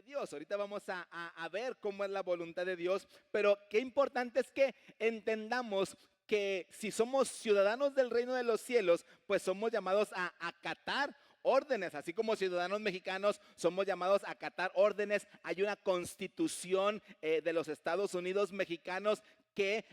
Dios. Ahorita vamos a ver cómo es la voluntad de Dios, pero qué importante es que entendamos que si somos ciudadanos del reino de los cielos, pues somos llamados a acatar órdenes, así como ciudadanos mexicanos somos llamados a acatar órdenes. Hay una constitución de los Estados Unidos mexicanos que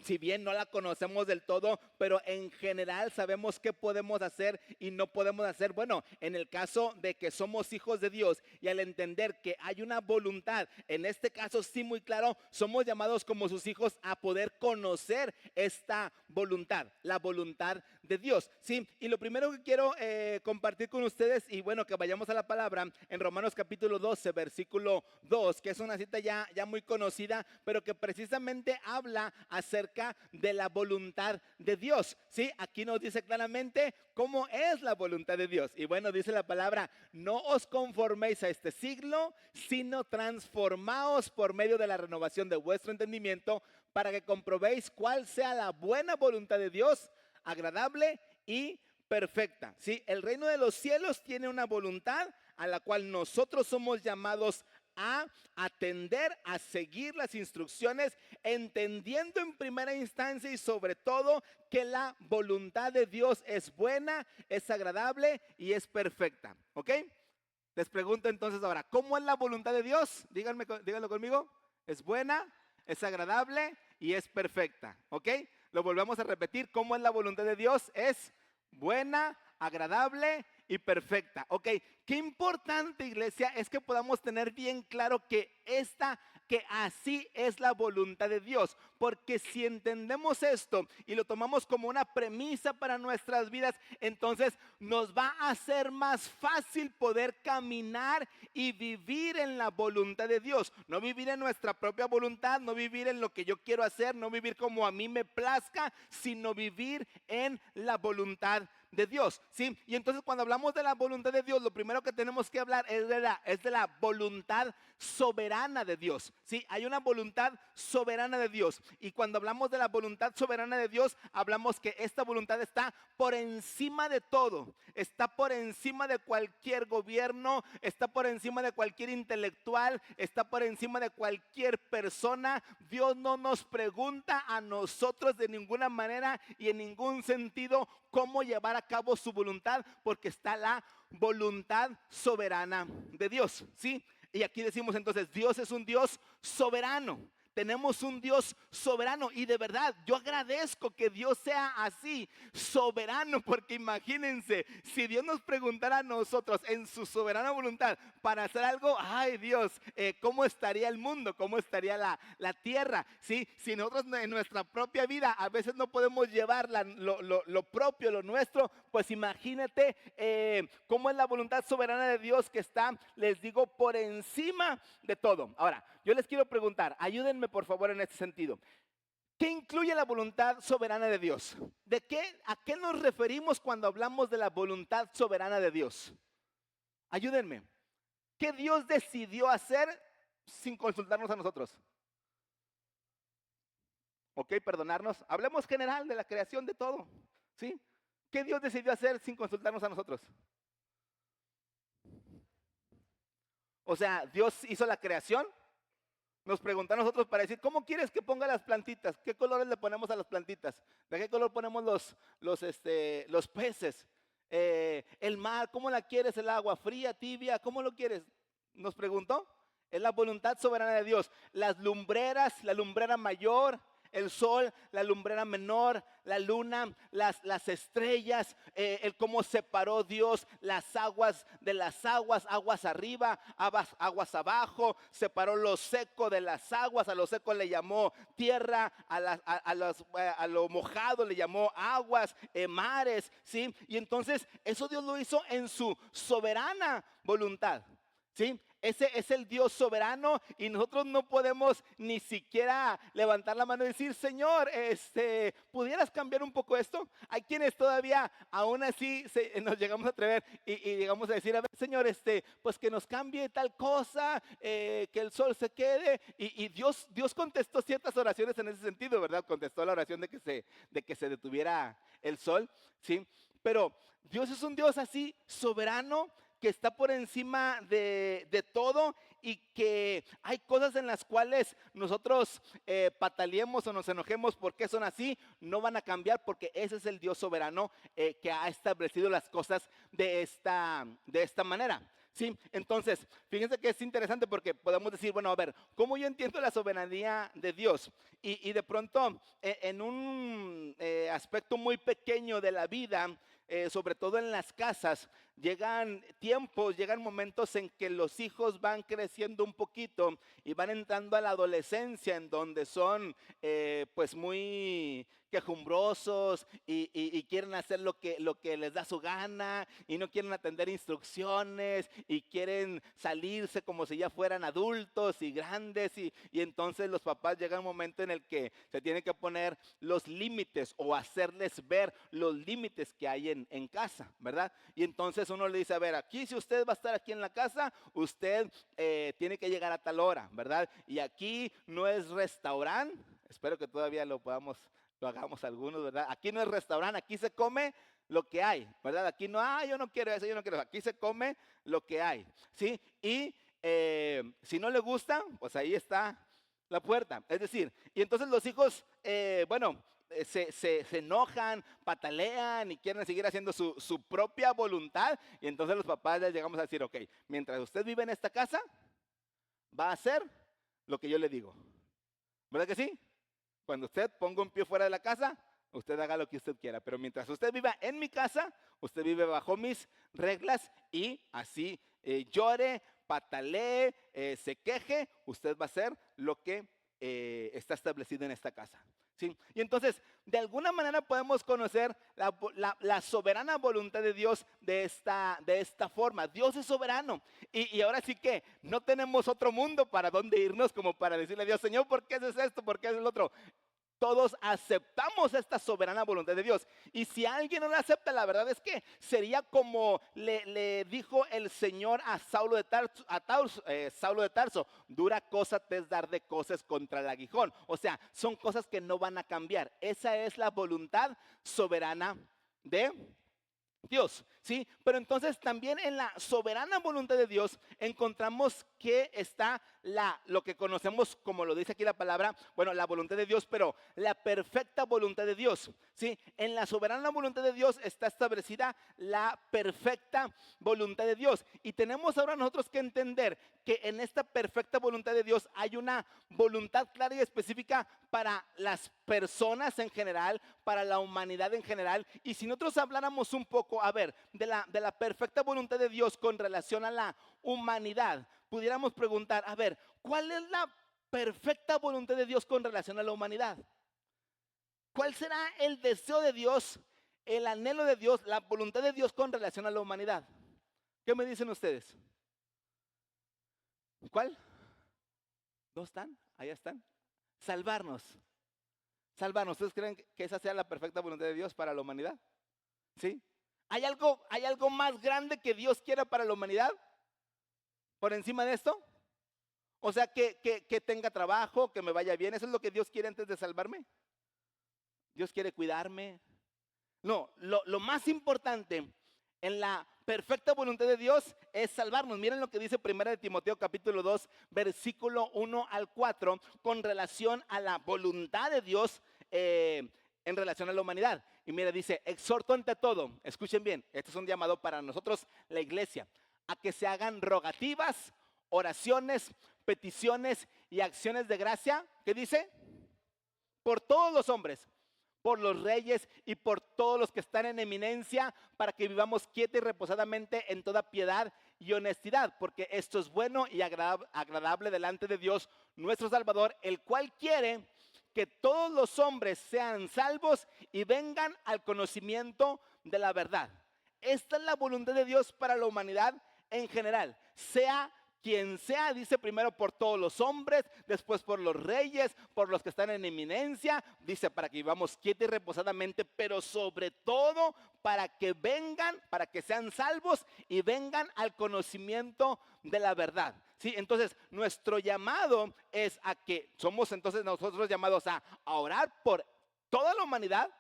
si bien no la conocemos del todo, pero en general sabemos qué podemos hacer y no podemos hacer. Bueno, en el caso de que somos hijos de Dios y al entender que hay una voluntad, en este caso sí muy claro, somos llamados como sus hijos a poder conocer esta voluntad, la voluntad de Dios. Sí, y lo primero que quiero compartir con ustedes, y bueno, que vayamos a la palabra en Romanos capítulo 12, versículo 2, que es una cita ya muy conocida, pero que precisamente habla acerca de la voluntad de Dios. Sí, aquí nos dice claramente cómo es la voluntad de Dios. Y bueno, dice la palabra: no os conforméis a este siglo, sino transformaos por medio de la renovación de vuestro entendimiento, para que comprobéis cuál sea la buena voluntad de Dios, agradable y perfecta. Sí, el reino de los cielos tiene una voluntad a la cual nosotros somos llamados a atender, a seguir las instrucciones, entendiendo en primera instancia y sobre todo que la voluntad de Dios es buena, es agradable y es perfecta. ¿Ok? Les pregunto entonces ahora, ¿cómo es la voluntad de Dios? Díganlo conmigo. Es buena, es agradable y es perfecta. ¿Ok? Lo volvemos a repetir. ¿Cómo es la voluntad de Dios? Es buena, agradable y perfecta. Ok, qué importante, iglesia, es que podamos tener bien claro que así es la voluntad de Dios, porque si entendemos esto y lo tomamos como una premisa para nuestras vidas, entonces nos va a ser más fácil poder caminar y vivir en la voluntad de Dios, no vivir en nuestra propia voluntad, no vivir en lo que yo quiero hacer, no vivir como a mí me plazca, sino vivir en la voluntad de Dios. ¿Sí? Y entonces cuando hablamos de la voluntad de Dios, lo primero que tenemos que hablar es de la voluntad soberana de Dios. ¿Sí? Hay una voluntad soberana de Dios, y cuando hablamos de la voluntad soberana de Dios, hablamos que esta voluntad está por encima de todo, está por encima de cualquier gobierno, está por encima de cualquier intelectual, está por encima de cualquier persona. Dios no nos pregunta a nosotros de ninguna manera y en ningún sentido cómo llevar a cabo su voluntad, porque está la voluntad soberana de Dios. ¿Sí? Y aquí decimos entonces, Dios es un Dios soberano. Tenemos un Dios soberano, y de verdad yo agradezco que Dios sea así, soberano, porque imagínense, si Dios nos preguntara a nosotros en su soberana voluntad para hacer algo, ay Dios, ¿cómo estaría el mundo? ¿Cómo estaría la tierra? ¿Sí? Si nosotros en nuestra propia vida a veces no podemos llevar lo propio, lo nuestro, pues imagínate cómo es la voluntad soberana de Dios, que está, les digo, por encima de todo. Ahora, yo les quiero preguntar, ayúdenme por favor en este sentido. ¿Qué incluye la voluntad soberana de Dios? ¿A qué nos referimos cuando hablamos de la voluntad soberana de Dios? Ayúdenme. ¿Qué Dios decidió hacer sin consultarnos a nosotros? Ok, perdonarnos. Hablemos general de la creación de todo. ¿Sí? ¿Qué Dios decidió hacer sin consultarnos a nosotros? O sea, Dios hizo la creación. Nos pregunta a nosotros para decir, ¿cómo quieres que ponga las plantitas? ¿Qué colores le ponemos a las plantitas? ¿De qué color ponemos los peces? El mar, ¿cómo la quieres el agua? ¿Fría, tibia? ¿Cómo lo quieres? Nos preguntó. Es la voluntad soberana de Dios. Las lumbreras, la lumbrera mayor, el sol, la lumbrera menor, la luna, las estrellas, el cómo separó Dios las aguas de las aguas, aguas arriba, aguas abajo, separó lo seco de las aguas, a lo seco le llamó tierra, a lo mojado le llamó aguas, mares, ¿sí? Y entonces eso Dios lo hizo en su soberana voluntad, ¿sí? Ese es el Dios soberano, y nosotros no podemos ni siquiera levantar la mano y decir, Señor, ¿pudieras cambiar un poco esto? Hay quienes todavía aún así nos llegamos a atrever y llegamos a decir, a ver, Señor, pues que nos cambie tal cosa, que el sol se quede. Y Dios contestó ciertas oraciones en ese sentido, ¿verdad? Contestó la oración de que se detuviera el sol, ¿sí? Pero Dios es un Dios así soberano, que está por encima de todo, y que hay cosas en las cuales nosotros pataleemos o nos enojemos porque son así, no van a cambiar porque ese es el Dios soberano que ha establecido las cosas de esta manera. Sí, entonces, fíjense que es interesante porque podemos decir, bueno, a ver, ¿cómo yo entiendo la soberanía de Dios? Y de pronto, en un aspecto muy pequeño de la vida, sobre todo en las casas, llegan tiempos, llegan momentos en que los hijos van creciendo un poquito y van entrando a la adolescencia, en donde son pues muy quejumbrosos y quieren hacer lo que les da su gana y no quieren atender instrucciones y quieren salirse como si ya fueran adultos y grandes y entonces los papás llegan a un momento en el que se tienen que poner los límites o hacerles ver los límites que hay en casa, ¿verdad? Y entonces uno le dice, a ver, aquí si usted va a estar aquí en la casa, usted tiene que llegar a tal hora, ¿verdad? Y aquí no es restaurante, espero que todavía lo hagamos algunos, ¿verdad? Aquí no es restaurante, aquí se come lo que hay, ¿verdad? Aquí no, yo no quiero eso, yo no quiero eso. Aquí se come lo que hay, ¿sí? Y si no le gusta, pues ahí está la puerta. Es decir, y entonces los hijos, se enojan, patalean y quieren seguir haciendo su propia voluntad. Y entonces los papás les llegamos a decir, ok, mientras usted vive en esta casa, va a hacer lo que yo le digo. ¿Verdad que sí? Cuando usted ponga un pie fuera de la casa, usted haga lo que usted quiera. Pero mientras usted viva en mi casa, usted vive bajo mis reglas y así llore, patalee, se queje, usted va a hacer lo que está establecido en esta casa. ¿Sí? Y entonces, de alguna manera podemos conocer la soberana voluntad de Dios de esta forma. Dios es soberano. Y ahora sí que no tenemos otro mundo para dónde irnos como para decirle a Dios, Señor, ¿por qué haces esto? ¿Por qué haces lo otro? Todos aceptamos esta soberana voluntad de Dios. Y si alguien no la acepta, la verdad es que sería como le dijo el Señor a Saulo de Tarso, dura cosa te es dar de cosas contra el aguijón. O sea, son cosas que no van a cambiar. Esa es la voluntad soberana de Dios, ¿sí? Pero entonces también en la soberana voluntad de Dios encontramos que está lo que conocemos como lo dice aquí la palabra, bueno, la voluntad de Dios, pero la perfecta voluntad de Dios, ¿sí? En la soberana voluntad de Dios está establecida la perfecta voluntad de Dios. Y tenemos ahora nosotros que entender que en esta perfecta voluntad de Dios hay una voluntad clara y específica para las personas en general, para la humanidad en general. Y si nosotros habláramos un poco, a ver, de la perfecta voluntad de Dios con relación a la humanidad, pudiéramos preguntar, a ver, ¿cuál es la perfecta voluntad de Dios con relación a la humanidad? ¿Cuál será el deseo de Dios, el anhelo de Dios, la voluntad de Dios con relación a la humanidad? ¿Qué me dicen ustedes? ¿Cuál? ¿Dónde están? Allá están. Salvarnos. Salvarnos. ¿Ustedes creen que esa sea la perfecta voluntad de Dios para la humanidad? ¿Sí? ¿Hay algo más grande que Dios quiera para la humanidad? ¿Por encima de esto? O sea, que tenga trabajo, que me vaya bien. ¿Eso es lo que Dios quiere antes de salvarme? Dios quiere cuidarme. No, lo más importante en la perfecta voluntad de Dios es salvarnos. Miren lo que dice 1 de Timoteo capítulo 2, versículo 1 al 4, con relación a la voluntad de Dios en relación a la humanidad. Y mira, dice, exhorto ante todo, escuchen bien, este es un llamado para nosotros, la iglesia, a que se hagan rogativas, oraciones, peticiones y acciones de gracia. ¿Qué dice? Por todos los hombres, por los reyes y por todos los que están en eminencia, para que vivamos quieta y reposadamente en toda piedad y honestidad, porque esto es bueno y agradable delante de Dios nuestro Salvador, el cual quiere que todos los hombres sean salvos y vengan al conocimiento de la verdad. Esta es la voluntad de Dios para la humanidad en general, sea quien sea, dice primero por todos los hombres, después por los reyes, por los que están en eminencia, dice para que vivamos quieta y reposadamente, pero sobre todo para que vengan, para que sean salvos y vengan al conocimiento de la verdad. Sí, entonces nuestro llamado es a que somos entonces nosotros llamados a orar por toda la humanidad,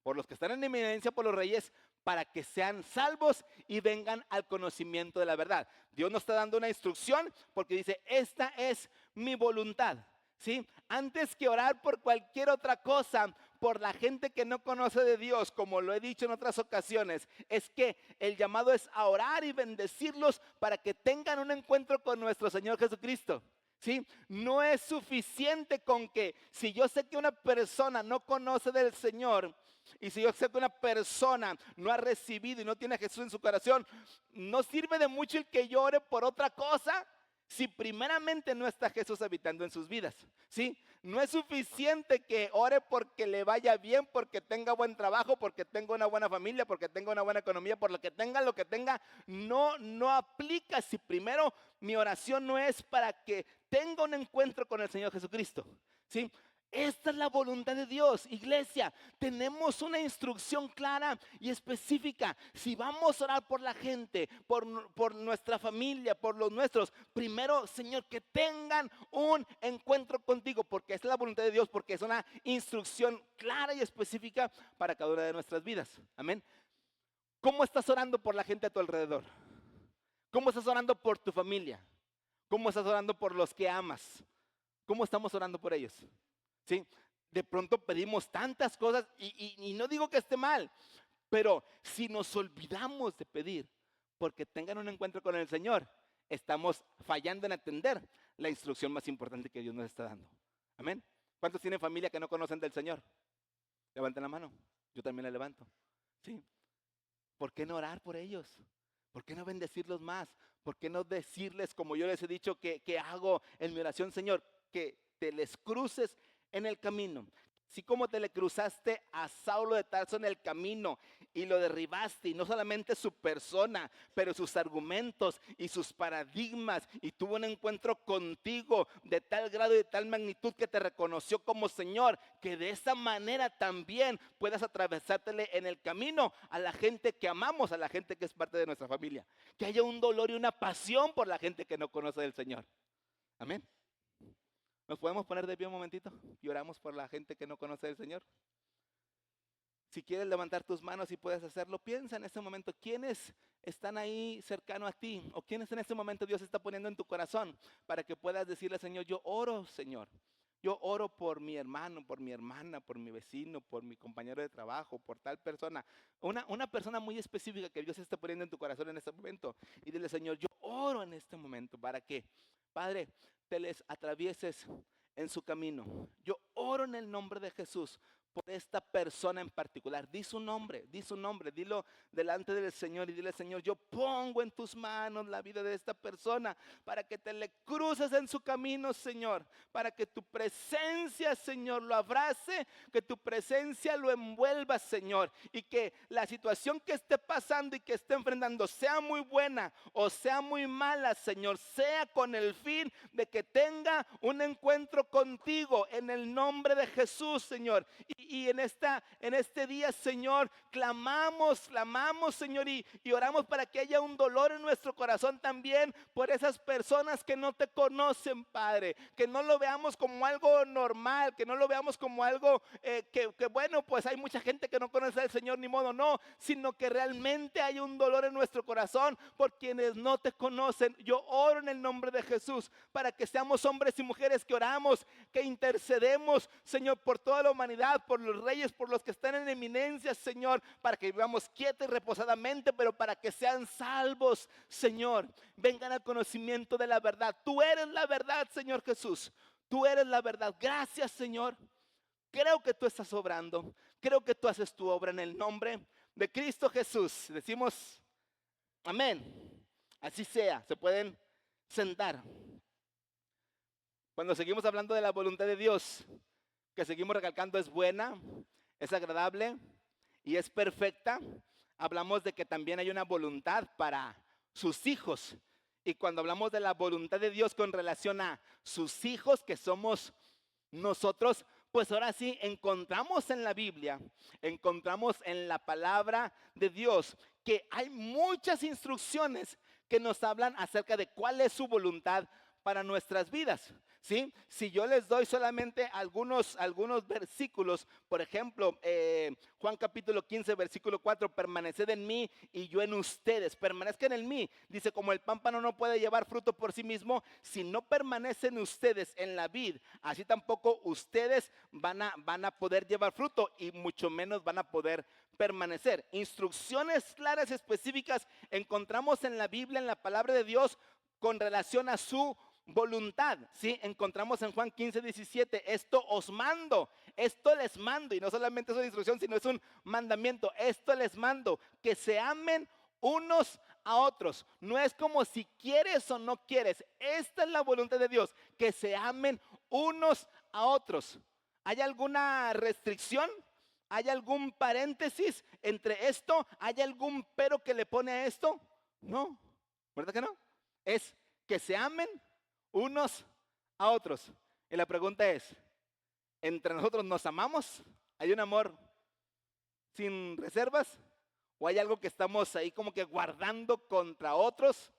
por los que están en eminencia, por los reyes, para que sean salvos y vengan al conocimiento de la verdad. Dios nos está dando una instrucción porque dice, esta es mi voluntad, ¿sí? Antes que orar por cualquier otra cosa, por la gente que no conoce de Dios, como lo he dicho en otras ocasiones, es que el llamado es a orar y bendecirlos para que tengan un encuentro con nuestro Señor Jesucristo. ¿Sí? No es suficiente con que si yo sé que una persona no conoce del Señor y si yo sé que una persona no ha recibido y no tiene a Jesús en su corazón, no sirve de mucho el que llore por otra cosa si primeramente no está Jesús habitando en sus vidas. ¿Sí? No es suficiente que ore porque le vaya bien, porque tenga buen trabajo, porque tenga una buena familia, porque tenga una buena economía, por lo que tenga. No aplica si primero mi oración no es para que tenga un encuentro con el Señor Jesucristo. ¿Sí? Esta es la voluntad de Dios, iglesia. Tenemos una instrucción clara y específica. Si vamos a orar por la gente, por nuestra familia, por los nuestros, primero, Señor, que tengan un encuentro contigo, porque es la voluntad de Dios, porque es una instrucción clara y específica para cada una de nuestras vidas. Amén. ¿Cómo estás orando por la gente a tu alrededor? ¿Cómo estás orando por tu familia? ¿Cómo estás orando por los que amas? ¿Cómo estamos orando por ellos? ¿Sí? De pronto pedimos tantas cosas y no digo que esté mal, pero si nos olvidamos de pedir porque tengan un encuentro con el Señor, estamos fallando en atender la instrucción más importante que Dios nos está dando. Amén. ¿Cuántos tienen familia que no conocen del Señor? Levanten la mano. Yo también la levanto. ¿Sí? ¿Por qué no orar por ellos? ¿Por qué no bendecirlos más? ¿Por qué no decirles como yo les he dicho que hago en mi oración, Señor, que te les cruces en el camino? Así como te le cruzaste a Saulo de Tarso en el camino y lo derribaste, y no solamente su persona, pero sus argumentos y sus paradigmas, y tuvo un encuentro contigo de tal grado y de tal magnitud que te reconoció como Señor, que de esa manera también puedas atravesártele en el camino a la gente que amamos, a la gente que es parte de nuestra familia. Que haya un dolor y una pasión por la gente que no conoce del Señor. Amén. ¿Nos podemos poner de pie un momentito y oramos por la gente que no conoce al Señor? Si quieres levantar tus manos y puedes hacerlo, piensa en este momento, ¿quiénes están ahí cercano a ti? ¿O quiénes en este momento Dios está poniendo en tu corazón para que puedas decirle, Señor, yo oro, Señor. Yo oro por mi hermano, por mi hermana, por mi vecino, por mi compañero de trabajo, por tal persona. Una persona muy específica que Dios está poniendo en tu corazón en este momento. Y dile, Señor, yo oro en este momento para que, Padre, te les atravieses en su camino. Yo oro en el nombre de Jesús por esta persona en particular. Di su nombre, dilo delante del Señor y dile, Señor, yo pongo en tus manos la vida de esta persona para que te le cruces en su camino, Señor, para que tu presencia, Señor, lo abrace, que tu presencia lo envuelva, Señor, y que la situación que esté pasando y que esté enfrentando, sea muy buena o sea muy mala, Señor, sea con el fin de que tenga un encuentro contigo en el nombre de Jesús, Señor. Y en este día, Señor, clamamos, Señor, y oramos para que haya un dolor en nuestro corazón también por esas personas que no te conocen, Padre. Que no lo veamos como algo normal, que no lo veamos como algo que bueno, pues hay mucha gente que no conoce al Señor, ni modo, no. Sino que realmente hay un dolor en nuestro corazón por quienes no te conocen. Yo oro en el nombre de Jesús para que seamos hombres y mujeres que oramos, que intercedemos, Señor, por toda la humanidad, por los reyes, por los que están en eminencia, Señor, para que vivamos quietos y reposadamente, pero para que sean salvos, Señor, vengan al conocimiento de la verdad. Tú eres la verdad, Señor Jesús, tú eres la verdad. Gracias, Señor. Creo que tú estás obrando, creo que tú haces tu obra en el nombre de Cristo Jesús. Decimos amén. Así sea, se pueden sentar. Cuando seguimos hablando de la voluntad de Dios, que seguimos recalcando es buena, es agradable y es perfecta, hablamos de que también hay una voluntad para sus hijos. Y cuando hablamos de la voluntad de Dios con relación a sus hijos, que somos nosotros, pues ahora sí encontramos en la Biblia, encontramos en la palabra de Dios que hay muchas instrucciones que nos hablan acerca de cuál es su voluntad para nuestras vidas. ¿Sí? Si yo les doy solamente algunos versículos, por ejemplo, Juan capítulo 15, versículo 4, permaneced en mí y yo en ustedes, permanezcan en mí. Dice, como el pámpano no puede llevar fruto por sí mismo, si no permanecen ustedes en la vid, así tampoco ustedes van a poder llevar fruto y mucho menos van a poder permanecer. Instrucciones claras, específicas, encontramos en la Biblia, en la palabra de Dios, con relación a su voluntad. ¿Sí? Encontramos en Juan 15, 17, esto os mando, esto les mando, y no solamente es una instrucción, sino es un mandamiento, esto les mando, que se amen unos a otros. No es como si quieres o no quieres, esta es la voluntad de Dios, que se amen unos a otros. ¿Hay alguna restricción? ¿Hay algún paréntesis entre esto? ¿Hay algún pero que le pone a esto? No, ¿verdad que no? Es que se amen unos a otros. Y la pregunta es, ¿entre nosotros nos amamos? ¿Hay un amor sin reservas? ¿O hay algo que estamos ahí como que guardando contra otros?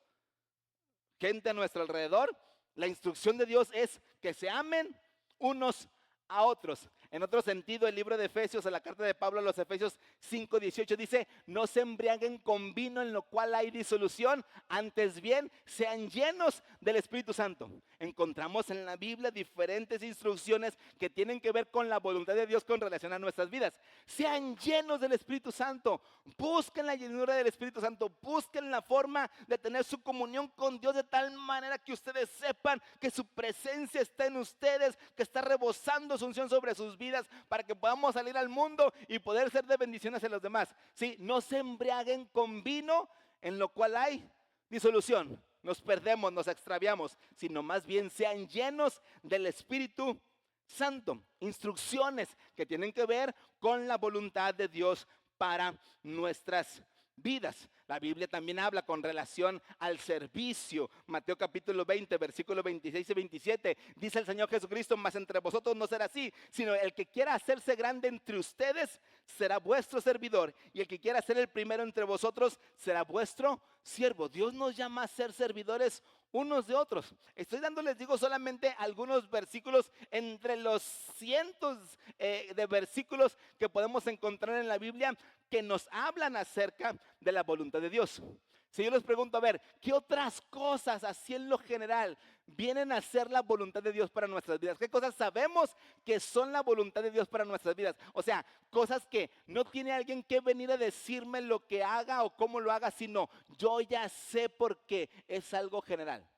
Gente a nuestro alrededor. La instrucción de Dios es que se amen unos a otros. En otro sentido, el libro de Efesios, en la carta de Pablo a los Efesios 5:18 dice, no se embriaguen con vino en lo cual hay disolución, antes bien sean llenos del Espíritu Santo. Encontramos en la Biblia diferentes instrucciones que tienen que ver con la voluntad de Dios con relación a nuestras vidas. Sean llenos del Espíritu Santo, busquen la llenura del Espíritu Santo, busquen la forma de tener su comunión con Dios de tal manera que ustedes sepan que su presencia está en ustedes, que está rebosando su unción sobre sus vidas para que podamos salir al mundo y poder ser de bendición hacia los demás. Sí, no se embriaguen con vino en lo cual hay disolución. Nos perdemos, nos extraviamos, sino más bien sean llenos del Espíritu Santo. Instrucciones que tienen que ver con la voluntad de Dios para nuestras vidas. La Biblia también habla con relación al servicio. Mateo capítulo 20, versículos 26 y 27. Dice el Señor Jesucristo, mas entre vosotros no será así, sino el que quiera hacerse grande entre ustedes será vuestro servidor, y el que quiera ser el primero entre vosotros será vuestro siervo. Dios nos llama a ser servidores unos de otros. Estoy dándoles, digo, solamente algunos versículos entre los cientos de versículos que podemos encontrar en la Biblia que nos hablan acerca de la voluntad de Dios. Si yo les pregunto, a ver, ¿qué otras cosas así en lo general vienen a ser la voluntad de Dios para nuestras vidas? ¿Qué cosas sabemos que son la voluntad de Dios para nuestras vidas? O sea, cosas que no tiene alguien que venir a decirme lo que haga o cómo lo haga, sino yo ya sé porque es algo general.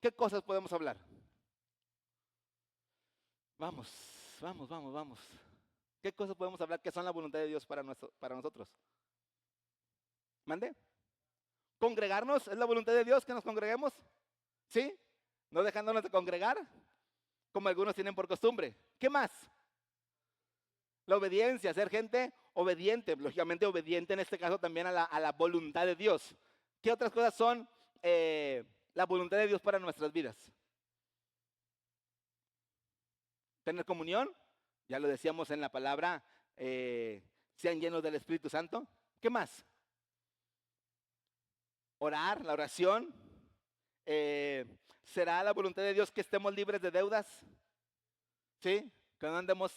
¿Qué cosas podemos hablar? Vamos, vamos, vamos, vamos. ¿Qué cosas podemos hablar que son la voluntad de Dios para nosotros? ¿Mande? ¿Congregarnos? ¿Es la voluntad de Dios que nos congreguemos? ¿Sí? ¿No dejándonos de congregar? Como algunos tienen por costumbre. ¿Qué más? La obediencia, ser gente obediente, lógicamente obediente en este caso también a la voluntad de Dios. ¿Qué otras cosas son la voluntad de Dios para nuestras vidas? Tener comunión, ya lo decíamos en la palabra, sean llenos del Espíritu Santo. ¿Qué más? Orar, la oración. ¿Será la voluntad de Dios que estemos libres de deudas? ¿Sí? Que no andemos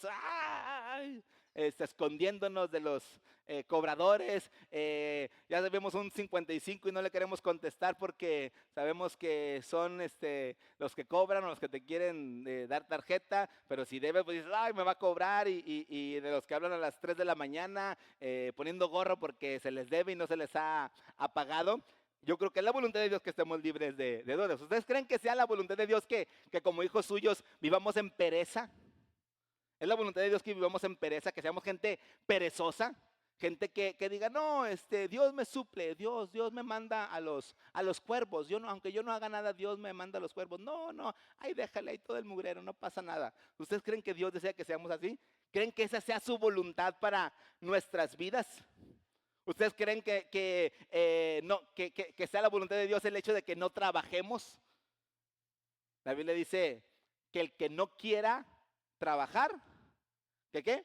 escondiéndonos de los cobradores. Ya sabemos un 55 y no le queremos contestar porque sabemos que son los que cobran o los que te quieren dar tarjeta, pero si debes, pues dices, ay, me va a cobrar, y de los que hablan a las 3 de la mañana poniendo gorro porque se les debe y no se les ha pagado. Yo creo que es la voluntad de Dios que estemos libres de deudas. ¿Ustedes creen que sea la voluntad de Dios que como hijos suyos vivamos en pereza? ¿Es la voluntad de Dios que vivamos en pereza, que seamos gente perezosa? Gente que diga, no, Dios me suple, Dios me manda a los cuervos. Aunque yo no haga nada, Dios me manda a los cuervos. No, ahí déjale ahí todo el mugrero, no pasa nada. ¿Ustedes creen que Dios desea que seamos así? ¿Creen que esa sea su voluntad para nuestras vidas? ¿Ustedes creen que sea la voluntad de Dios el hecho de que no trabajemos? La Biblia dice que el que no quiera trabajar, ¿que qué?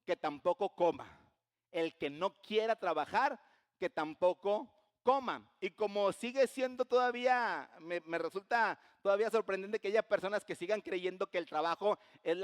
Que tampoco coma. El que no quiera trabajar, que tampoco coma. Y como sigue siendo todavía, me resulta todavía sorprendente que haya personas que sigan creyendo que el trabajo es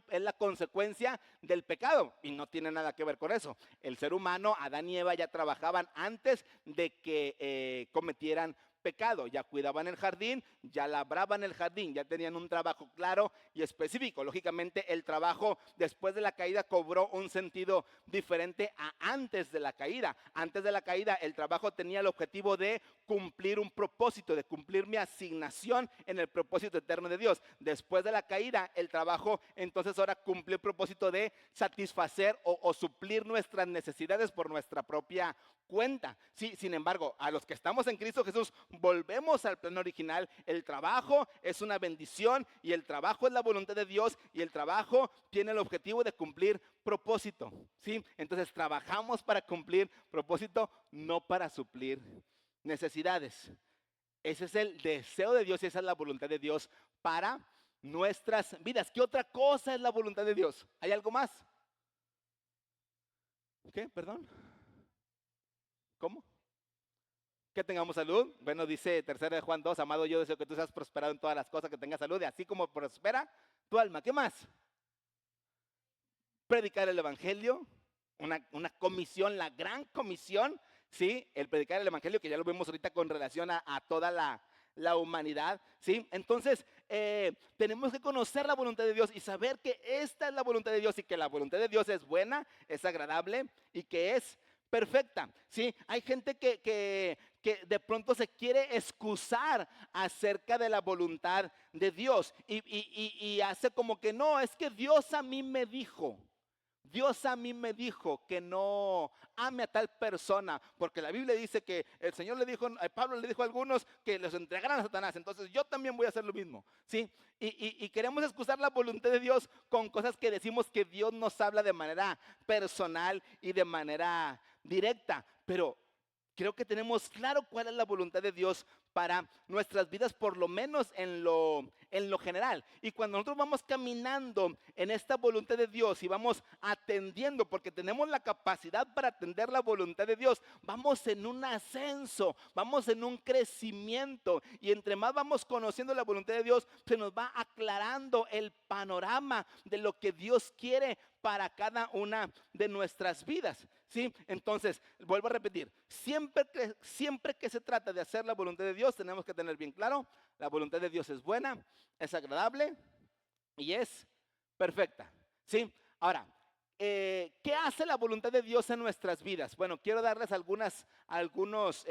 es la consecuencia del pecado. Y no tiene nada que ver con eso. El ser humano, Adán y Eva, ya trabajaban antes de que cometieran pecado, ya cuidaban el jardín, ya labraban el jardín, ya tenían un trabajo claro y específico. Lógicamente el trabajo después de la caída cobró un sentido diferente a antes de la caída. Antes de la caída el trabajo tenía el objetivo de cumplir un propósito, de cumplir mi asignación en el propósito eterno de Dios. Después de la caída el trabajo entonces ahora cumple el propósito de satisfacer o suplir nuestras necesidades por nuestra propia cuenta. Sí, sin embargo, a los que estamos en Cristo Jesús, volvemos al plan original. El trabajo es una bendición y el trabajo es la voluntad de Dios y el trabajo tiene el objetivo de cumplir propósito. Sí, entonces trabajamos para cumplir propósito, no para suplir necesidades. Ese es el deseo de Dios y esa es la voluntad de Dios para nuestras vidas. ¿Qué otra cosa es la voluntad de Dios? ¿Hay algo más? ¿Qué? ¿Perdón? ¿Cómo? Que tengamos salud. Bueno, dice 3 de Juan 2, amado, yo deseo que tú seas prosperado en todas las cosas, que tengas salud, y así como prospera tu alma. ¿Qué más? Predicar el evangelio, una comisión, la gran comisión, ¿sí? El predicar el evangelio, que ya lo vemos ahorita con relación a toda la humanidad, ¿sí? Entonces, tenemos que conocer la voluntad de Dios y saber que esta es la voluntad de Dios y que la voluntad de Dios es buena, es agradable y que es perfecta, ¿sí? Hay gente que de pronto se quiere excusar acerca de la voluntad de Dios y hace como que no, es que Dios a mí me dijo. Dios a mí me dijo que no ame a tal persona, porque la Biblia dice que el Señor le dijo, Pablo le dijo a algunos que los entregaran a Satanás, entonces yo también voy a hacer lo mismo, ¿sí? Y queremos excusar la voluntad de Dios con cosas que decimos que Dios nos habla de manera personal y de manera directa, pero creo que tenemos claro cuál es la voluntad de Dios para nuestras vidas, por lo menos en lo general. Y cuando nosotros vamos caminando en esta voluntad de Dios y vamos atendiendo, porque tenemos la capacidad para atender la voluntad de Dios, vamos en un ascenso, vamos en un crecimiento. Y entre más vamos conociendo la voluntad de Dios, se nos va aclarando el panorama de lo que Dios quiere para cada una de nuestras vidas, ¿sí? Entonces, vuelvo a repetir, siempre que se trata de hacer la voluntad de Dios, tenemos que tener bien claro, la voluntad de Dios es buena, es agradable y es perfecta, ¿sí? Ahora, ¿qué hace la voluntad de Dios en nuestras vidas? Bueno, quiero darles algunos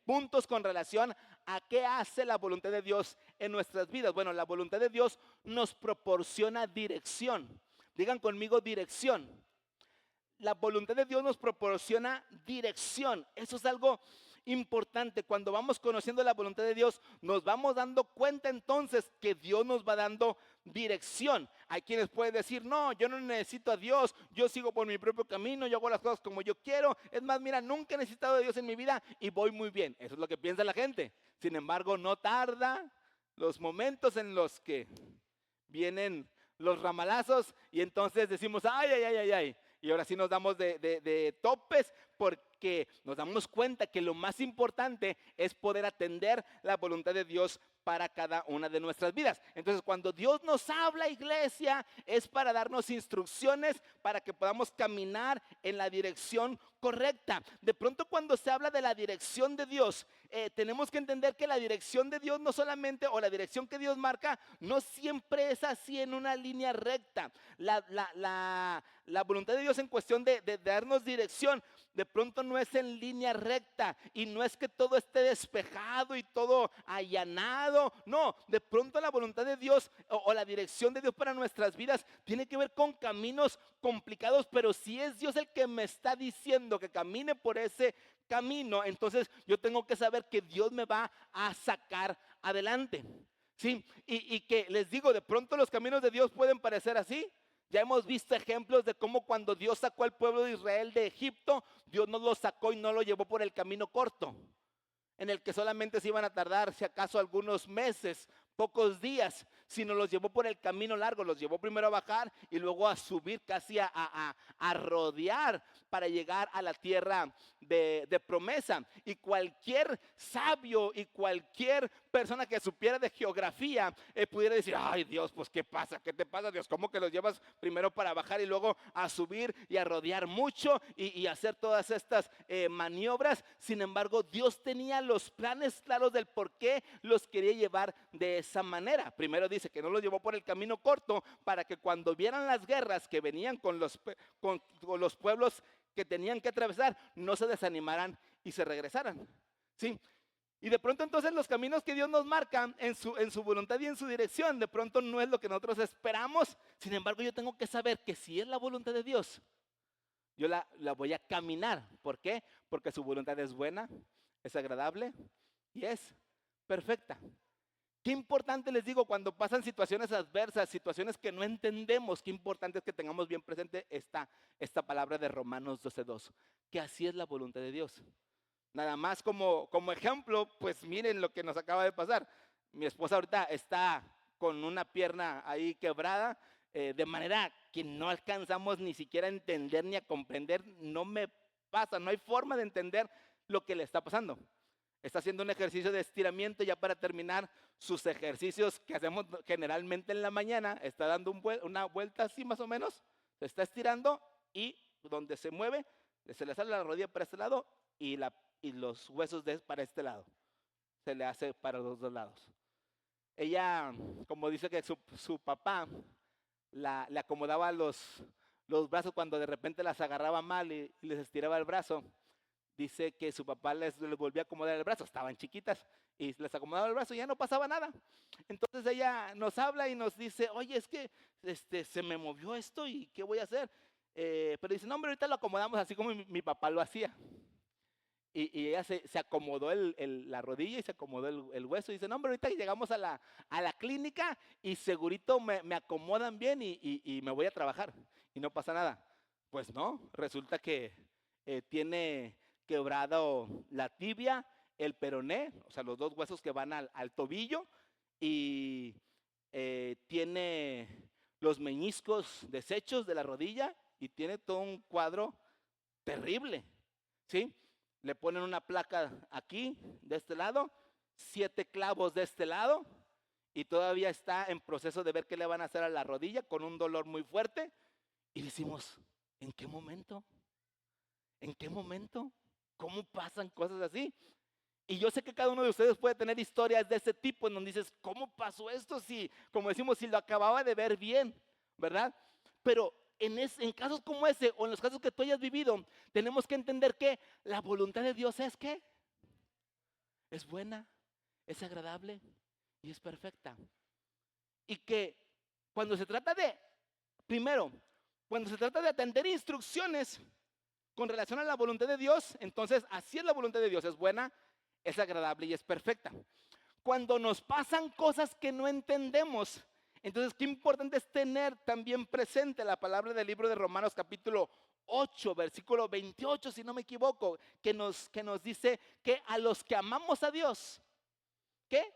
puntos con relación a qué hace la voluntad de Dios en nuestras vidas. Bueno, la voluntad de Dios nos proporciona dirección. Digan conmigo dirección. La voluntad de Dios nos proporciona dirección. Eso es algo importante. Cuando vamos conociendo la voluntad de Dios, nos vamos dando cuenta entonces que Dios nos va dando dirección. Hay quienes pueden decir, no, yo no necesito a Dios, yo sigo por mi propio camino, yo hago las cosas como yo quiero. Es más, mira, nunca he necesitado de Dios en mi vida y voy muy bien. Eso es lo que piensa la gente. Sin embargo, no tarda los momentos en los que vienen los ramalazos y entonces decimos, ay, ay, ay, ay, ay. Y ahora sí nos damos de topes porque nos damos cuenta que lo más importante es poder atender la voluntad de Dios para cada una de nuestras vidas. Entonces, cuando Dios nos habla, iglesia, es para darnos instrucciones para que podamos caminar en la dirección correcta. De pronto, cuando se habla de la dirección de Dios, tenemos que entender que la dirección de Dios no solamente, o la dirección que Dios marca, no siempre es así en una línea recta. La voluntad de Dios en cuestión de darnos dirección, de pronto no es en línea recta y no es que todo esté despejado y todo allanado. No, de pronto la voluntad de Dios o la dirección de Dios para nuestras vidas tiene que ver con caminos complicados, pero si es Dios el que me está diciendo que camine por ese camino, entonces yo tengo que saber que Dios me va a sacar adelante. Sí, y que les digo, de pronto los caminos de Dios pueden parecer así. Ya hemos visto ejemplos de cómo cuando Dios sacó al pueblo de Israel de Egipto, Dios no lo sacó y no lo llevó por el camino corto, en el que solamente se iban a tardar, si acaso, algunos meses, pocos días, sino los llevó por el camino largo. Los llevó primero a bajar y luego a subir casi a rodear para llegar a la tierra de promesa. Y cualquier sabio y cualquier persona que supiera de geografía pudiera decir, ay Dios, pues ¿qué pasa? ¿Qué te pasa, Dios? ¿Cómo que los llevas primero para bajar y luego a subir y a rodear mucho y hacer todas estas maniobras? Sin embargo, Dios tenía los planes claros del por qué los quería llevar de esa manera. Primero dice que no los llevó por el camino corto para que cuando vieran las guerras que venían con los pueblos que tenían que atravesar, no se desanimaran y se regresaran. ¿Sí? Y de pronto entonces los caminos que Dios nos marca en su voluntad y en su dirección, de pronto no es lo que nosotros esperamos. Sin embargo, yo tengo que saber que si es la voluntad de Dios, yo la voy a caminar. ¿Por qué? Porque su voluntad es buena, es agradable y es perfecta. Qué importante, les digo, cuando pasan situaciones adversas, situaciones que no entendemos, qué importante es que tengamos bien presente esta palabra de Romanos 12:2, que así es la voluntad de Dios. Nada más como ejemplo, pues miren lo que nos acaba de pasar. Mi esposa ahorita está con una pierna ahí quebrada, de manera que no alcanzamos ni siquiera a entender ni a comprender. No me pasa, no hay forma de entender lo que le está pasando. Está haciendo un ejercicio de estiramiento ya para terminar sus ejercicios que hacemos generalmente en la mañana. Está dando una vuelta así más o menos, se está estirando y donde se mueve, se le sale la rodilla para este lado y los huesos para este lado. Se le hace para los dos lados. Ella, como dice que su papá le acomodaba los brazos cuando de repente las agarraba mal y les estiraba el brazo. Dice que su papá les volvía a acomodar el brazo, estaban chiquitas, y les acomodaba el brazo y ya no pasaba nada. Entonces ella nos habla y nos dice, oye, es que se me movió esto y ¿qué voy a hacer? Pero dice, no hombre, ahorita lo acomodamos así como mi papá lo hacía. Y ella se acomodó la rodilla y se acomodó el hueso. Y dice, no hombre, ahorita llegamos a la clínica y segurito me acomodan bien y me voy a trabajar y no pasa nada. Pues no, resulta que tiene quebrado la tibia, el peroné, o sea, los dos huesos que van al tobillo, y tiene los meñiscos deshechos de la rodilla y tiene todo un cuadro terrible, ¿sí? Le ponen una placa aquí, de este lado, 7 clavos de este lado, y todavía está en proceso de ver qué le van a hacer a la rodilla con un dolor muy fuerte. Y decimos, ¿en qué momento? ¿En qué momento? ¿Cómo pasan cosas así? Y yo sé que cada uno de ustedes puede tener historias de ese tipo en donde dices, ¿cómo pasó esto? Si, como decimos, si lo acababa de ver bien, ¿verdad? Pero en casos como ese o en los casos que tú hayas vivido, tenemos que entender que la voluntad de Dios es ¿qué? Es buena, es agradable y es perfecta. Y que cuando se trata de, primero, cuando se trata de atender instrucciones con relación a la voluntad de Dios, entonces así es la voluntad de Dios, es buena, es agradable y es perfecta. Cuando nos pasan cosas que no entendemos, entonces qué importante es tener también presente la palabra del libro de Romanos capítulo 8, versículo 28, si no me equivoco, que nos dice que a los que amamos a Dios, ¿qué?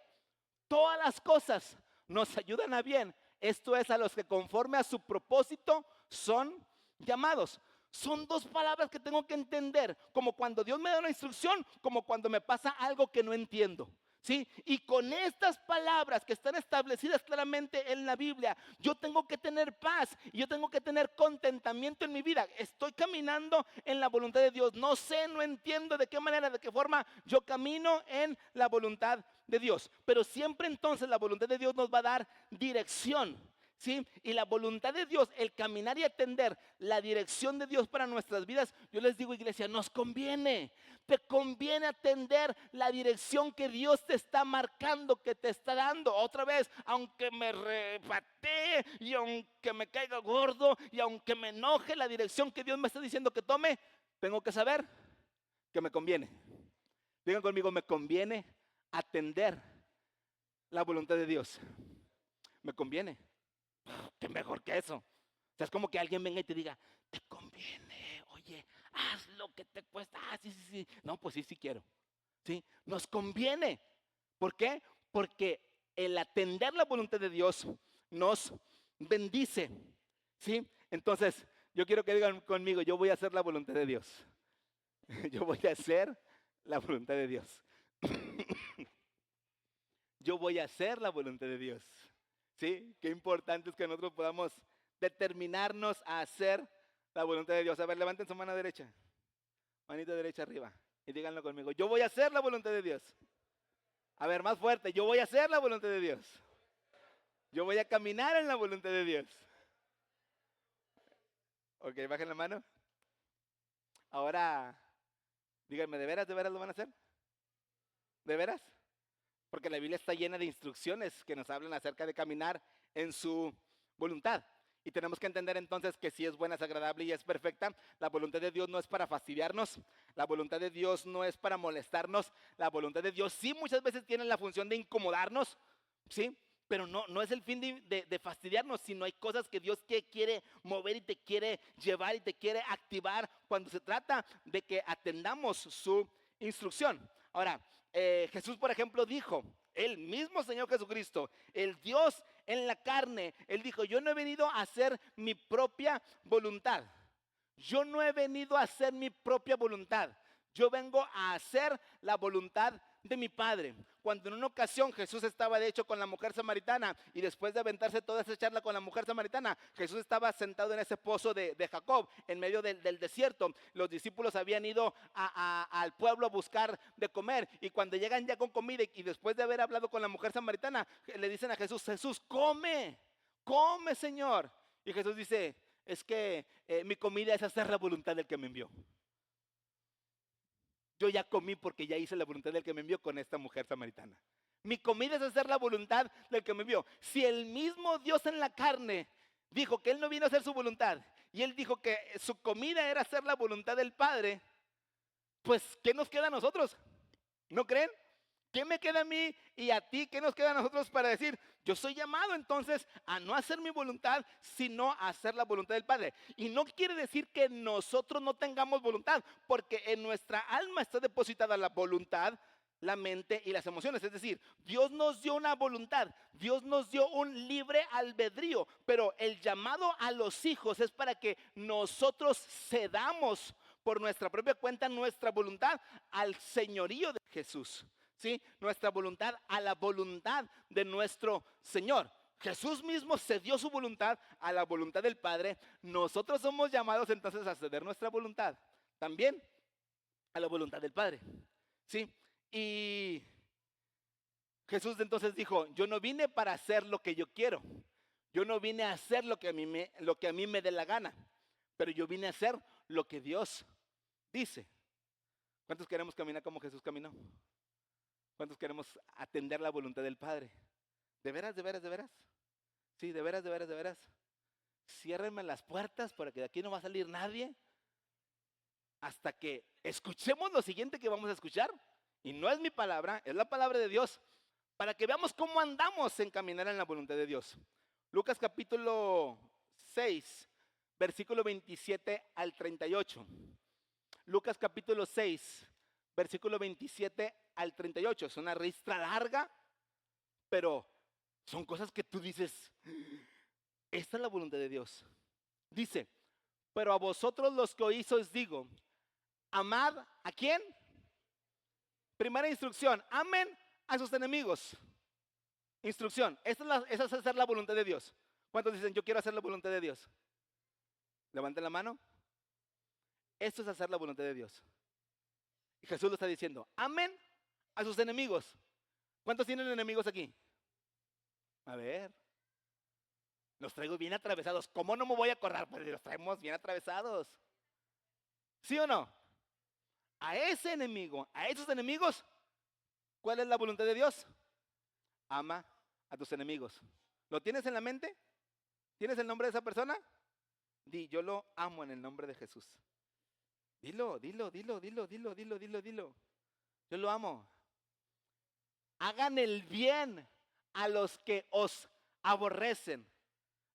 Todas las cosas nos ayudan a bien. Esto es, a los que conforme a su propósito son llamados. Son dos palabras que tengo que entender, como cuando Dios me da una instrucción, como cuando me pasa algo que no entiendo. ¿Sí? Y con estas palabras que están establecidas claramente en la Biblia, yo tengo que tener paz y yo tengo que tener contentamiento en mi vida. Estoy caminando en la voluntad de Dios. No sé, no entiendo de qué manera, de qué forma yo camino en la voluntad de Dios. Pero siempre entonces la voluntad de Dios nos va a dar dirección. ¿Sí? Y la voluntad de Dios, el caminar y atender la dirección de Dios para nuestras vidas, yo les digo, iglesia, nos conviene. Te conviene atender la dirección que Dios te está marcando, que te está dando. Otra vez, aunque me repatee y aunque me caiga gordo y aunque me enoje, la dirección que Dios me está diciendo que tome, tengo que saber que me conviene. Digan conmigo, me conviene atender la voluntad de Dios. Me conviene. ¿Qué mejor que eso? O sea, es como que alguien venga y te diga, te conviene, oye, haz lo que te cuesta. Ah, sí, sí, sí. No, pues sí, sí quiero. ¿Sí? Nos conviene. ¿Por qué? Porque el atender la voluntad de Dios nos bendice, ¿sí? Entonces, yo quiero que digan conmigo, yo voy a hacer la voluntad de Dios. Yo voy a hacer la voluntad de Dios. Yo voy a hacer la voluntad de Dios. ¿Sí? Qué importante es que nosotros podamos determinarnos a hacer la voluntad de Dios. A ver, levanten su mano derecha. Manita derecha arriba. Y díganlo conmigo. Yo voy a hacer la voluntad de Dios. A ver, más fuerte. Yo voy a hacer la voluntad de Dios. Yo voy a caminar en la voluntad de Dios. Ok, bajen la mano. Ahora, díganme, ¿de veras lo van a hacer? ¿De veras? Porque la Biblia está llena de instrucciones que nos hablan acerca de caminar en su voluntad. Y tenemos que entender entonces que si es buena, es agradable y es perfecta, la voluntad de Dios no es para fastidiarnos, la voluntad de Dios no es para molestarnos, la voluntad de Dios sí muchas veces tiene la función de incomodarnos, ¿sí? Pero no es el fin de fastidiarnos, sino hay cosas que Dios quiere mover y te quiere llevar y te quiere activar cuando se trata de que atendamos su instrucción. Ahora, Jesús, por ejemplo, dijo, el mismo Señor Jesucristo, el Dios en la carne, Él dijo, yo no he venido a hacer mi propia voluntad. Yo no he venido a hacer mi propia voluntad. Yo vengo a hacer la voluntad de mi Padre. Cuando en una ocasión Jesús estaba de hecho con la mujer samaritana y después de aventarse toda esa charla con la mujer samaritana, Jesús estaba sentado en ese pozo de Jacob en medio del desierto. Los discípulos habían ido al pueblo a buscar de comer y cuando llegan ya con comida y después de haber hablado con la mujer samaritana, le dicen a Jesús, Jesús, come, come Señor. Y Jesús dice, es que mi comida es hacer la voluntad del que me envió. Yo ya comí porque ya hice la voluntad del que me envió con esta mujer samaritana. Mi comida es hacer la voluntad del que me envió. Si el mismo Dios en la carne dijo que Él no vino a hacer su voluntad y Él dijo que su comida era hacer la voluntad del Padre, pues ¿qué nos queda a nosotros? ¿No creen? ¿Qué me queda a mí y a ti? ¿Qué nos queda a nosotros para decir? Yo soy llamado entonces a no hacer mi voluntad, sino a hacer la voluntad del Padre. Y no quiere decir que nosotros no tengamos voluntad, porque en nuestra alma está depositada la voluntad, la mente y las emociones. Es decir, Dios nos dio una voluntad, Dios nos dio un libre albedrío, pero el llamado a los hijos es para que nosotros cedamos por nuestra propia cuenta nuestra voluntad al señorío de Jesús. ¿Sí? Nuestra voluntad a la voluntad de nuestro Señor. Jesús mismo cedió su voluntad a la voluntad del Padre. Nosotros somos llamados entonces a ceder nuestra voluntad también a la voluntad del Padre. ¿Sí? Y Jesús entonces dijo, yo no vine para hacer lo que yo quiero. Yo no vine a hacer lo que a mí me dé la gana. Pero yo vine a hacer lo que Dios dice. ¿Cuántos queremos caminar como Jesús caminó? ¿Cuántos queremos atender la voluntad del Padre? ¿De veras, de veras, de veras? Sí, de veras, de veras, de veras. Ciérrenme las puertas para que de aquí no va a salir nadie hasta que escuchemos lo siguiente que vamos a escuchar. Y no es mi palabra, es la palabra de Dios, para que veamos cómo andamos en caminar en la voluntad de Dios. Lucas capítulo 6, versículo 27 al 38. Lucas capítulo 6, versículo 27 al 38. Es una ristra larga, pero son cosas que tú dices, esta es la voluntad de Dios. Dice, pero a vosotros los que oís os digo, amad ¿a quién? Primera instrucción, amen a sus enemigos. Instrucción, esa es hacer la voluntad de Dios. ¿Cuántos dicen, yo quiero hacer la voluntad de Dios? Levanten la mano. Esto es hacer la voluntad de Dios. Y Jesús lo está diciendo, amen a sus enemigos. ¿Cuántos tienen enemigos aquí? A ver. Los traigo bien atravesados. ¿Cómo no me voy a acordar? Pues los traemos bien atravesados. ¿Sí o no? A ese enemigo, a esos enemigos, ¿cuál es la voluntad de Dios? Ama a tus enemigos. ¿Lo tienes en la mente? ¿Tienes el nombre de esa persona? Di, yo lo amo en el nombre de Jesús. Dilo, dilo, dilo, dilo, dilo, dilo, dilo, dilo. Yo lo amo. Hagan el bien a los que os aborrecen.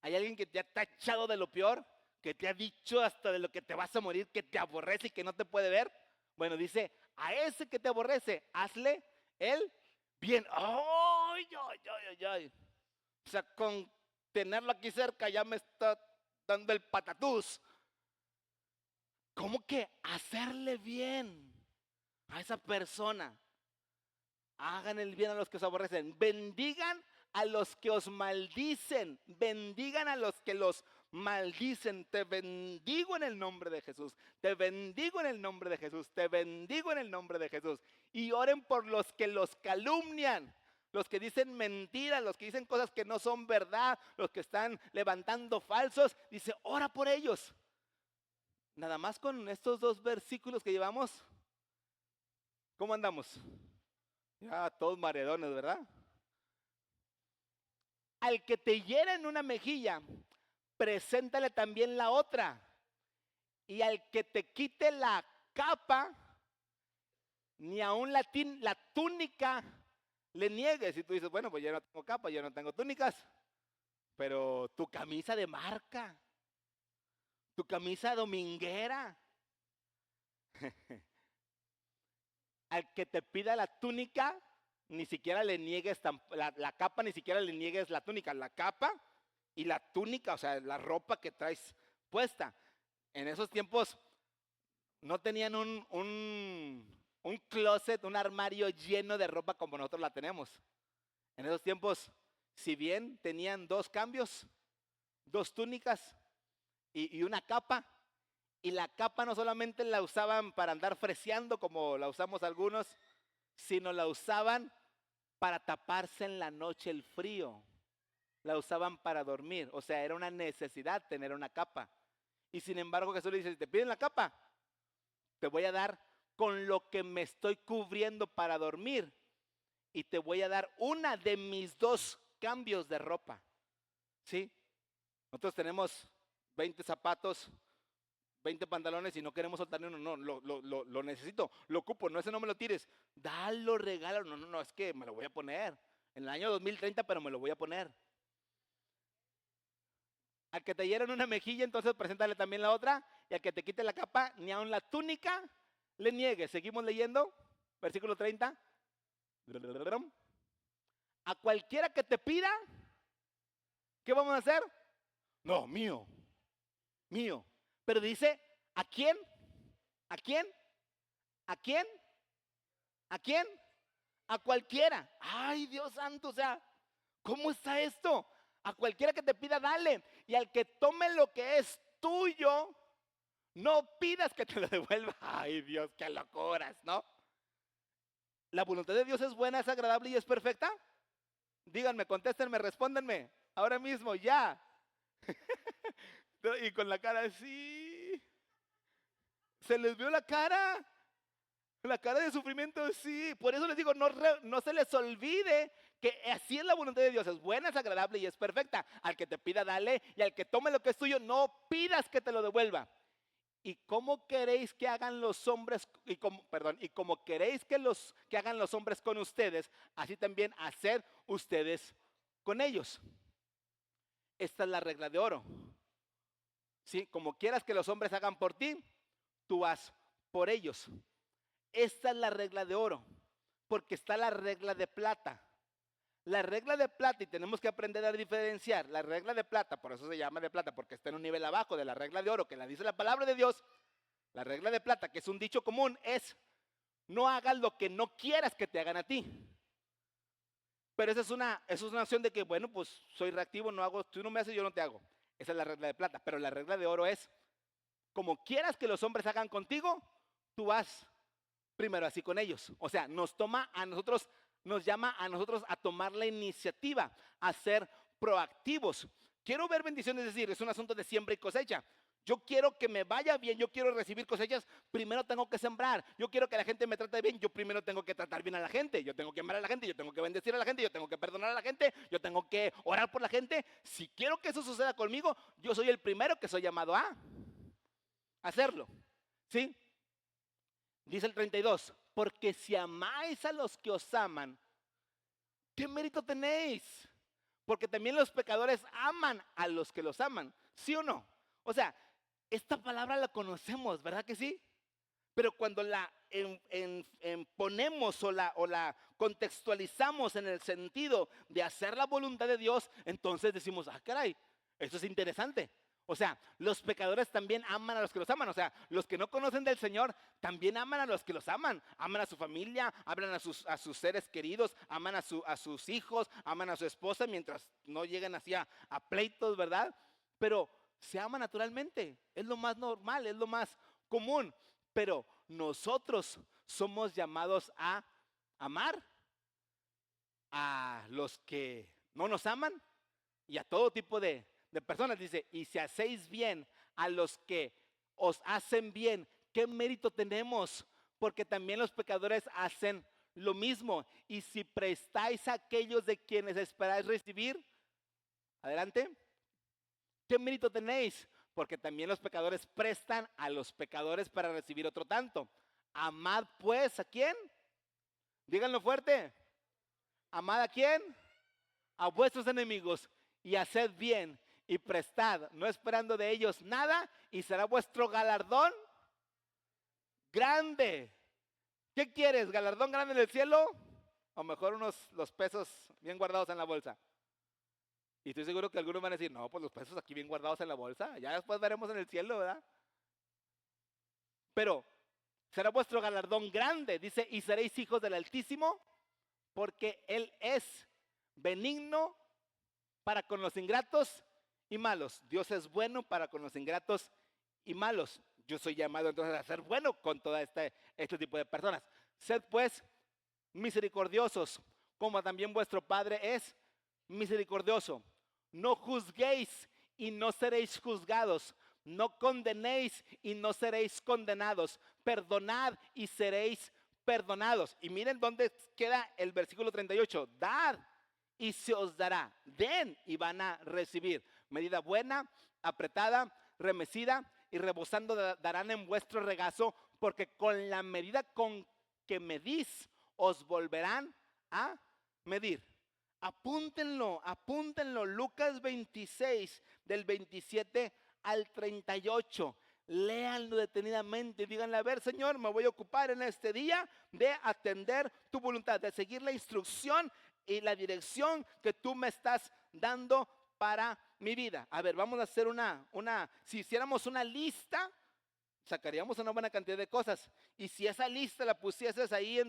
¿Hay alguien que te ha tachado de lo peor? Que te ha dicho hasta de lo que te vas a morir, que te aborrece y que no te puede ver. Bueno, dice, a ese que te aborrece, hazle el bien. ¡Ay! ay, ay, ay, ay, ay. O sea, con tenerlo aquí cerca ya me está dando el patatús. ¿Cómo que hacerle bien a esa persona? Hagan el bien a los que os aborrecen. Bendigan a los que os maldicen. Bendigan a los que los maldicen. Te bendigo en el nombre de Jesús. Te bendigo en el nombre de Jesús. Te bendigo en el nombre de Jesús. Y oren por los que los calumnian. Los que dicen mentiras, los que dicen cosas que no son verdad, los que están levantando falsos. Dice, ora por ellos. Nada más con estos 2 versículos que llevamos, ¿cómo andamos? Ya todos maredones, ¿verdad? Al que te hiera en una mejilla, preséntale también la otra. Y al que te quite la capa, ni aun la túnica le niegues. Y tú dices, bueno, pues yo no tengo capa, yo no tengo túnicas. Pero tu camisa de marca, tu camisa dominguera. Al que te pida la túnica, ni siquiera le niegues la capa, ni siquiera le niegues la túnica. La capa y la túnica, o sea, la ropa que traes puesta. En esos tiempos no tenían un closet, un armario lleno de ropa como nosotros la tenemos. En esos tiempos, si bien tenían 2 cambios, 2 túnicas y una capa, y la capa no solamente la usaban para andar freseando como la usamos algunos, sino la usaban para taparse en la noche el frío. La usaban para dormir. O sea, era una necesidad tener una capa. Y sin embargo Jesús le dice, si te piden la capa, te voy a dar con lo que me estoy cubriendo para dormir. Y te voy a dar una de mis 2 cambios de ropa. ¿Sí? Nosotros tenemos 20 zapatos, 20 pantalones y no queremos soltar ni uno. No, lo necesito, lo ocupo, no, ese no me lo tires. Dalo, regálalo. No, es que me lo voy a poner. En el año 2030, pero me lo voy a poner. Al que te hieran una mejilla, entonces preséntale también la otra. Y al que te quite la capa, ni aun la túnica le niegues. Seguimos leyendo, versículo 30. A cualquiera que te pida, ¿qué vamos a hacer? No, mío. Pero dice, ¿a quién? ¿A quién? ¿A quién? ¿A quién? A cualquiera. Ay, Dios santo, o sea, ¿cómo está esto? A cualquiera que te pida, dale. Y al que tome lo que es tuyo, no pidas que te lo devuelva. Ay, Dios, qué locuras, ¿no? ¿La voluntad de Dios es buena, es agradable y es perfecta? Díganme, contéstenme, respóndanme. Ahora mismo, ya. Y con la cara así. ¿Se les vio la cara? La cara de sufrimiento, sí. Por eso les digo, no se les olvide que así es la voluntad de Dios. Es buena, es agradable y es perfecta. Al que te pida, dale. Y al que tome lo que es tuyo, no pidas que te lo devuelva. ¿Y cómo queréis que hagan los hombres, y como queréis que hagan los hombres con ustedes, así también hacer ustedes con ellos? Esta es la regla de oro. ¿Sí? Como quieras que los hombres hagan por ti, tú haz por ellos. Esta es la regla de oro, porque está la regla de plata. La regla de plata, y tenemos que aprender a diferenciar la regla de plata, por eso se llama de plata, porque está en un nivel abajo de la regla de oro, que la dice la palabra de Dios. La regla de plata, que es un dicho común, es no hagas lo que no quieras que te hagan a ti. Pero esa es una acción de que, bueno, pues soy reactivo, no hago, tú no me haces, yo no te hago. Esa es la regla de plata, pero la regla de oro es, como quieras que los hombres hagan contigo, tú haz primero así con ellos. O sea, nos llama a nosotros a tomar la iniciativa, a ser proactivos. Quiero ver bendiciones, es decir, es un asunto de siembra y cosecha. Yo quiero que me vaya bien, yo quiero recibir cosechas, primero tengo que sembrar. Yo quiero que la gente me trate bien, yo primero tengo que tratar bien a la gente. Yo tengo que amar a la gente, yo tengo que bendecir a la gente, yo tengo que perdonar a la gente, yo tengo que orar por la gente. Si quiero que eso suceda conmigo, yo soy el primero que soy llamado a hacerlo. ¿Sí? Dice el 32, porque si amáis a los que os aman, ¿qué mérito tenéis? Porque también los pecadores aman a los que los aman, ¿sí o no? O sea, esta palabra la conocemos, ¿verdad que sí? Pero cuando la ponemos o la contextualizamos en el sentido de hacer la voluntad de Dios, entonces decimos, ah, caray, eso es interesante. O sea, los pecadores también aman a los que los aman. O sea, los que no conocen del Señor también aman a los que los aman. Aman a su familia, aman a sus seres queridos, aman a sus hijos, aman a su esposa mientras no lleguen así a pleitos, ¿verdad? Pero se ama naturalmente. Es lo más normal, es lo más común. Pero nosotros somos llamados a amar a los que no nos aman y a todo tipo de personas. Dice, y si hacéis bien a los que os hacen bien, ¿qué mérito tenemos? Porque también los pecadores hacen lo mismo. Y si prestáis a aquellos de quienes esperáis recibir, adelante, ¿qué mérito tenéis? Porque también los pecadores prestan a los pecadores para recibir otro tanto. Amad pues, ¿a quién? Díganlo fuerte. ¿Amad a quién? A vuestros enemigos y haced bien y prestad, no esperando de ellos nada, y será vuestro galardón grande. ¿Qué quieres? ¿Galardón grande en el cielo? O mejor los pesos bien guardados en la bolsa. Y estoy seguro que algunos van a decir, no, pues los pesos aquí bien guardados en la bolsa, ya después veremos en el cielo, ¿verdad? Pero será vuestro galardón grande, dice, y seréis hijos del Altísimo, porque Él es benigno para con los ingratos y malos. Dios es bueno para con los ingratos y malos. Yo soy llamado entonces a ser bueno con todo este tipo de personas. Sed pues misericordiosos, como también vuestro Padre es misericordioso. No juzguéis y no seréis juzgados. No condenéis y no seréis condenados. Perdonad y seréis perdonados. Y miren dónde queda el versículo 38. Dad y se os dará. Den y van a recibir. Medida buena, apretada, remecida y rebosando darán en vuestro regazo, porque con la medida con que medís os volverán a medir. Apúntenlo, apúntenlo. Lucas 26, del 27 al 38. Léanlo detenidamente y díganle, a ver, Señor, me voy a ocupar en este día de atender tu voluntad, de seguir la instrucción y la dirección que tú me estás dando para mi vida. A ver, vamos a hacer si hiciéramos una lista, sacaríamos una buena cantidad de cosas. Y si esa lista la pusieses ahí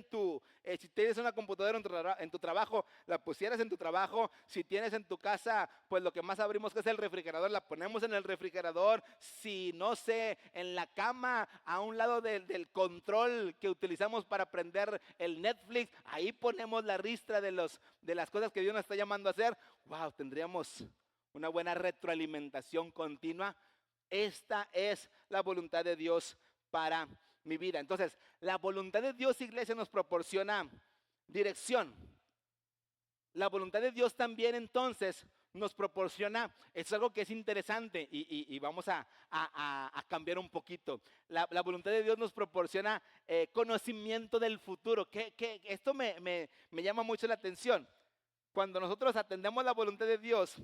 si tienes una computadora en tu trabajo, la pusieras en tu trabajo. Si tienes en tu casa, pues lo que más abrimos que es el refrigerador, la ponemos en el refrigerador. Si no sé, en la cama, a un lado del control que utilizamos para prender el Netflix, ahí ponemos la ristra de las cosas que Dios nos está llamando a hacer. Wow, tendríamos una buena retroalimentación continua. Esta es la voluntad de Dios para mi vida. Entonces, la voluntad de Dios, iglesia, nos proporciona dirección. La voluntad de Dios también entonces nos proporciona, es algo que es interesante y vamos a cambiar un poquito. La voluntad de Dios nos proporciona conocimiento del futuro. Esto me llama mucho la atención. Cuando nosotros atendemos la voluntad de Dios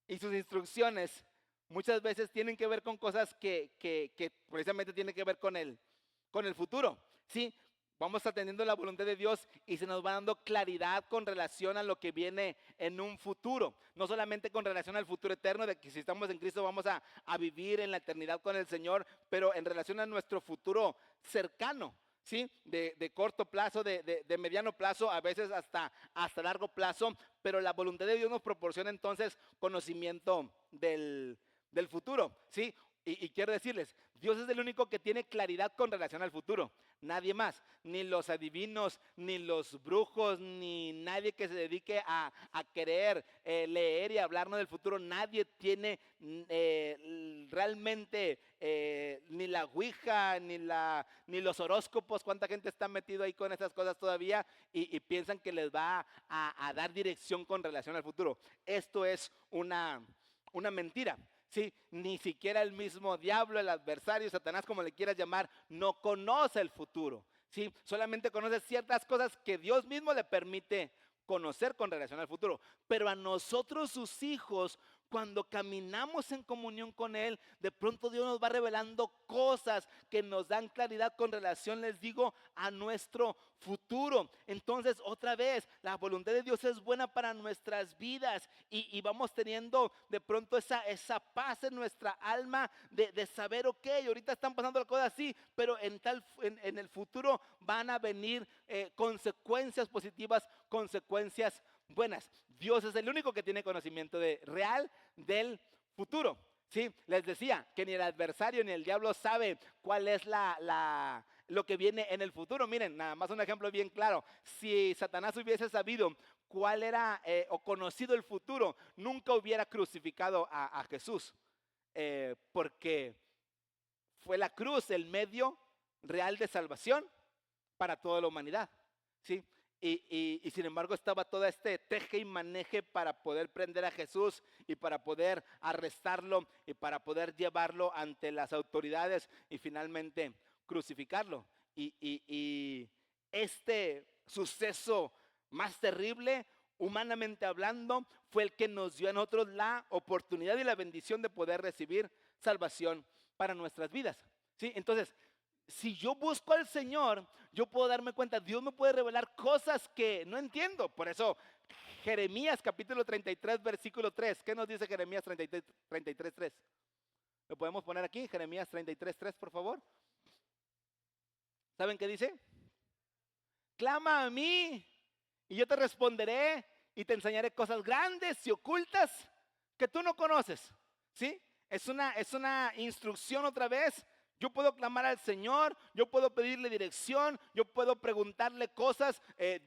y sus instrucciones, muchas veces tienen que ver con cosas que precisamente tienen que ver con el futuro, ¿sí? Vamos atendiendo la voluntad de Dios y se nos va dando claridad con relación a lo que viene en un futuro. No solamente con relación al futuro eterno, de que si estamos en Cristo vamos a vivir en la eternidad con el Señor, pero en relación a nuestro futuro cercano, ¿sí? De corto plazo, de mediano plazo, a veces hasta largo plazo, pero la voluntad de Dios nos proporciona entonces conocimiento del futuro, ¿sí? Y quiero decirles, Dios es el único que tiene claridad con relación al futuro. Nadie más, ni los adivinos, ni los brujos, ni nadie que se dedique a querer leer y hablarnos del futuro. Nadie tiene realmente ni la ouija, ni los horóscopos. ¿Cuánta gente está metido ahí con esas cosas todavía y piensan que les va a dar dirección con relación al futuro? Esto es una mentira. Sí, ni siquiera el mismo diablo, el adversario, Satanás, como le quieras llamar, no conoce el futuro. Sí, solamente conoce ciertas cosas que Dios mismo le permite conocer con relación al futuro. Pero a nosotros, sus hijos, Cuando caminamos en comunión con Él, de pronto Dios nos va revelando cosas que nos dan claridad con relación, les digo, a nuestro futuro. Entonces, otra vez, la voluntad de Dios es buena para nuestras vidas y vamos teniendo de pronto esa paz en nuestra alma de saber, ok, ahorita están pasando las cosas así, pero en el futuro van a venir consecuencias positivas, consecuencias buenas. Dios es el único que tiene conocimiento real del futuro. Sí, les decía que ni el adversario ni el diablo sabe cuál es lo que viene en el futuro. Miren, nada más un ejemplo bien claro. Si Satanás hubiese sabido cuál era o conocido el futuro, nunca hubiera crucificado a Jesús, porque fue la cruz el medio real de salvación para toda la humanidad. ¿Sí? Y sin embargo estaba todo este teje y maneje para poder prender a Jesús y para poder arrestarlo y para poder llevarlo ante las autoridades y finalmente crucificarlo. Y este suceso más terrible, humanamente hablando, fue el que nos dio a nosotros la oportunidad y la bendición de poder recibir salvación para nuestras vidas. ¿Sí? Entonces, si yo busco al Señor, yo puedo darme cuenta, Dios me puede revelar cosas que no entiendo. Por eso, Jeremías capítulo 33, versículo 3. ¿Qué nos dice Jeremías 33, 3? ¿Lo podemos poner aquí? Jeremías 33, 3, por favor. ¿Saben qué dice? Clama a mí y yo te responderé y te enseñaré cosas grandes y ocultas que tú no conoces. ¿Sí? Es una instrucción otra vez. Yo puedo clamar al Señor, yo puedo pedirle dirección, yo puedo preguntarle cosas.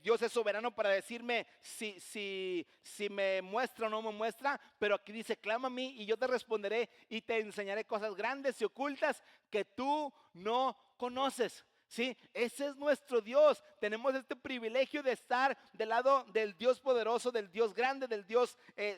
Dios es soberano para decirme si me muestra o no me muestra, pero aquí dice, clama a mí y yo te responderé y te enseñaré cosas grandes y ocultas que tú no conoces. Sí, ese es nuestro Dios. Tenemos este privilegio de estar del lado del Dios poderoso, del Dios grande, del Dios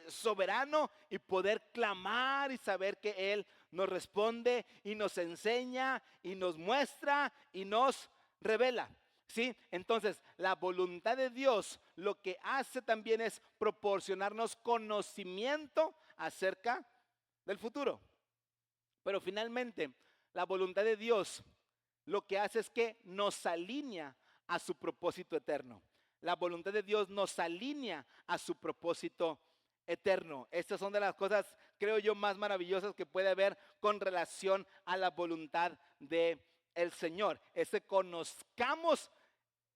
soberano y poder clamar y saber que Él nos responde y nos enseña y nos muestra y nos revela. ¿Sí? Entonces, la voluntad de Dios lo que hace también es proporcionarnos conocimiento acerca del futuro. Pero finalmente, la voluntad de Dios lo que hace es que nos alinea a su propósito eterno. La voluntad de Dios nos alinea a su propósito eterno. Estas son de las cosas, creo yo, más maravillosas que puede haber con relación a la voluntad del Señor. Es que conozcamos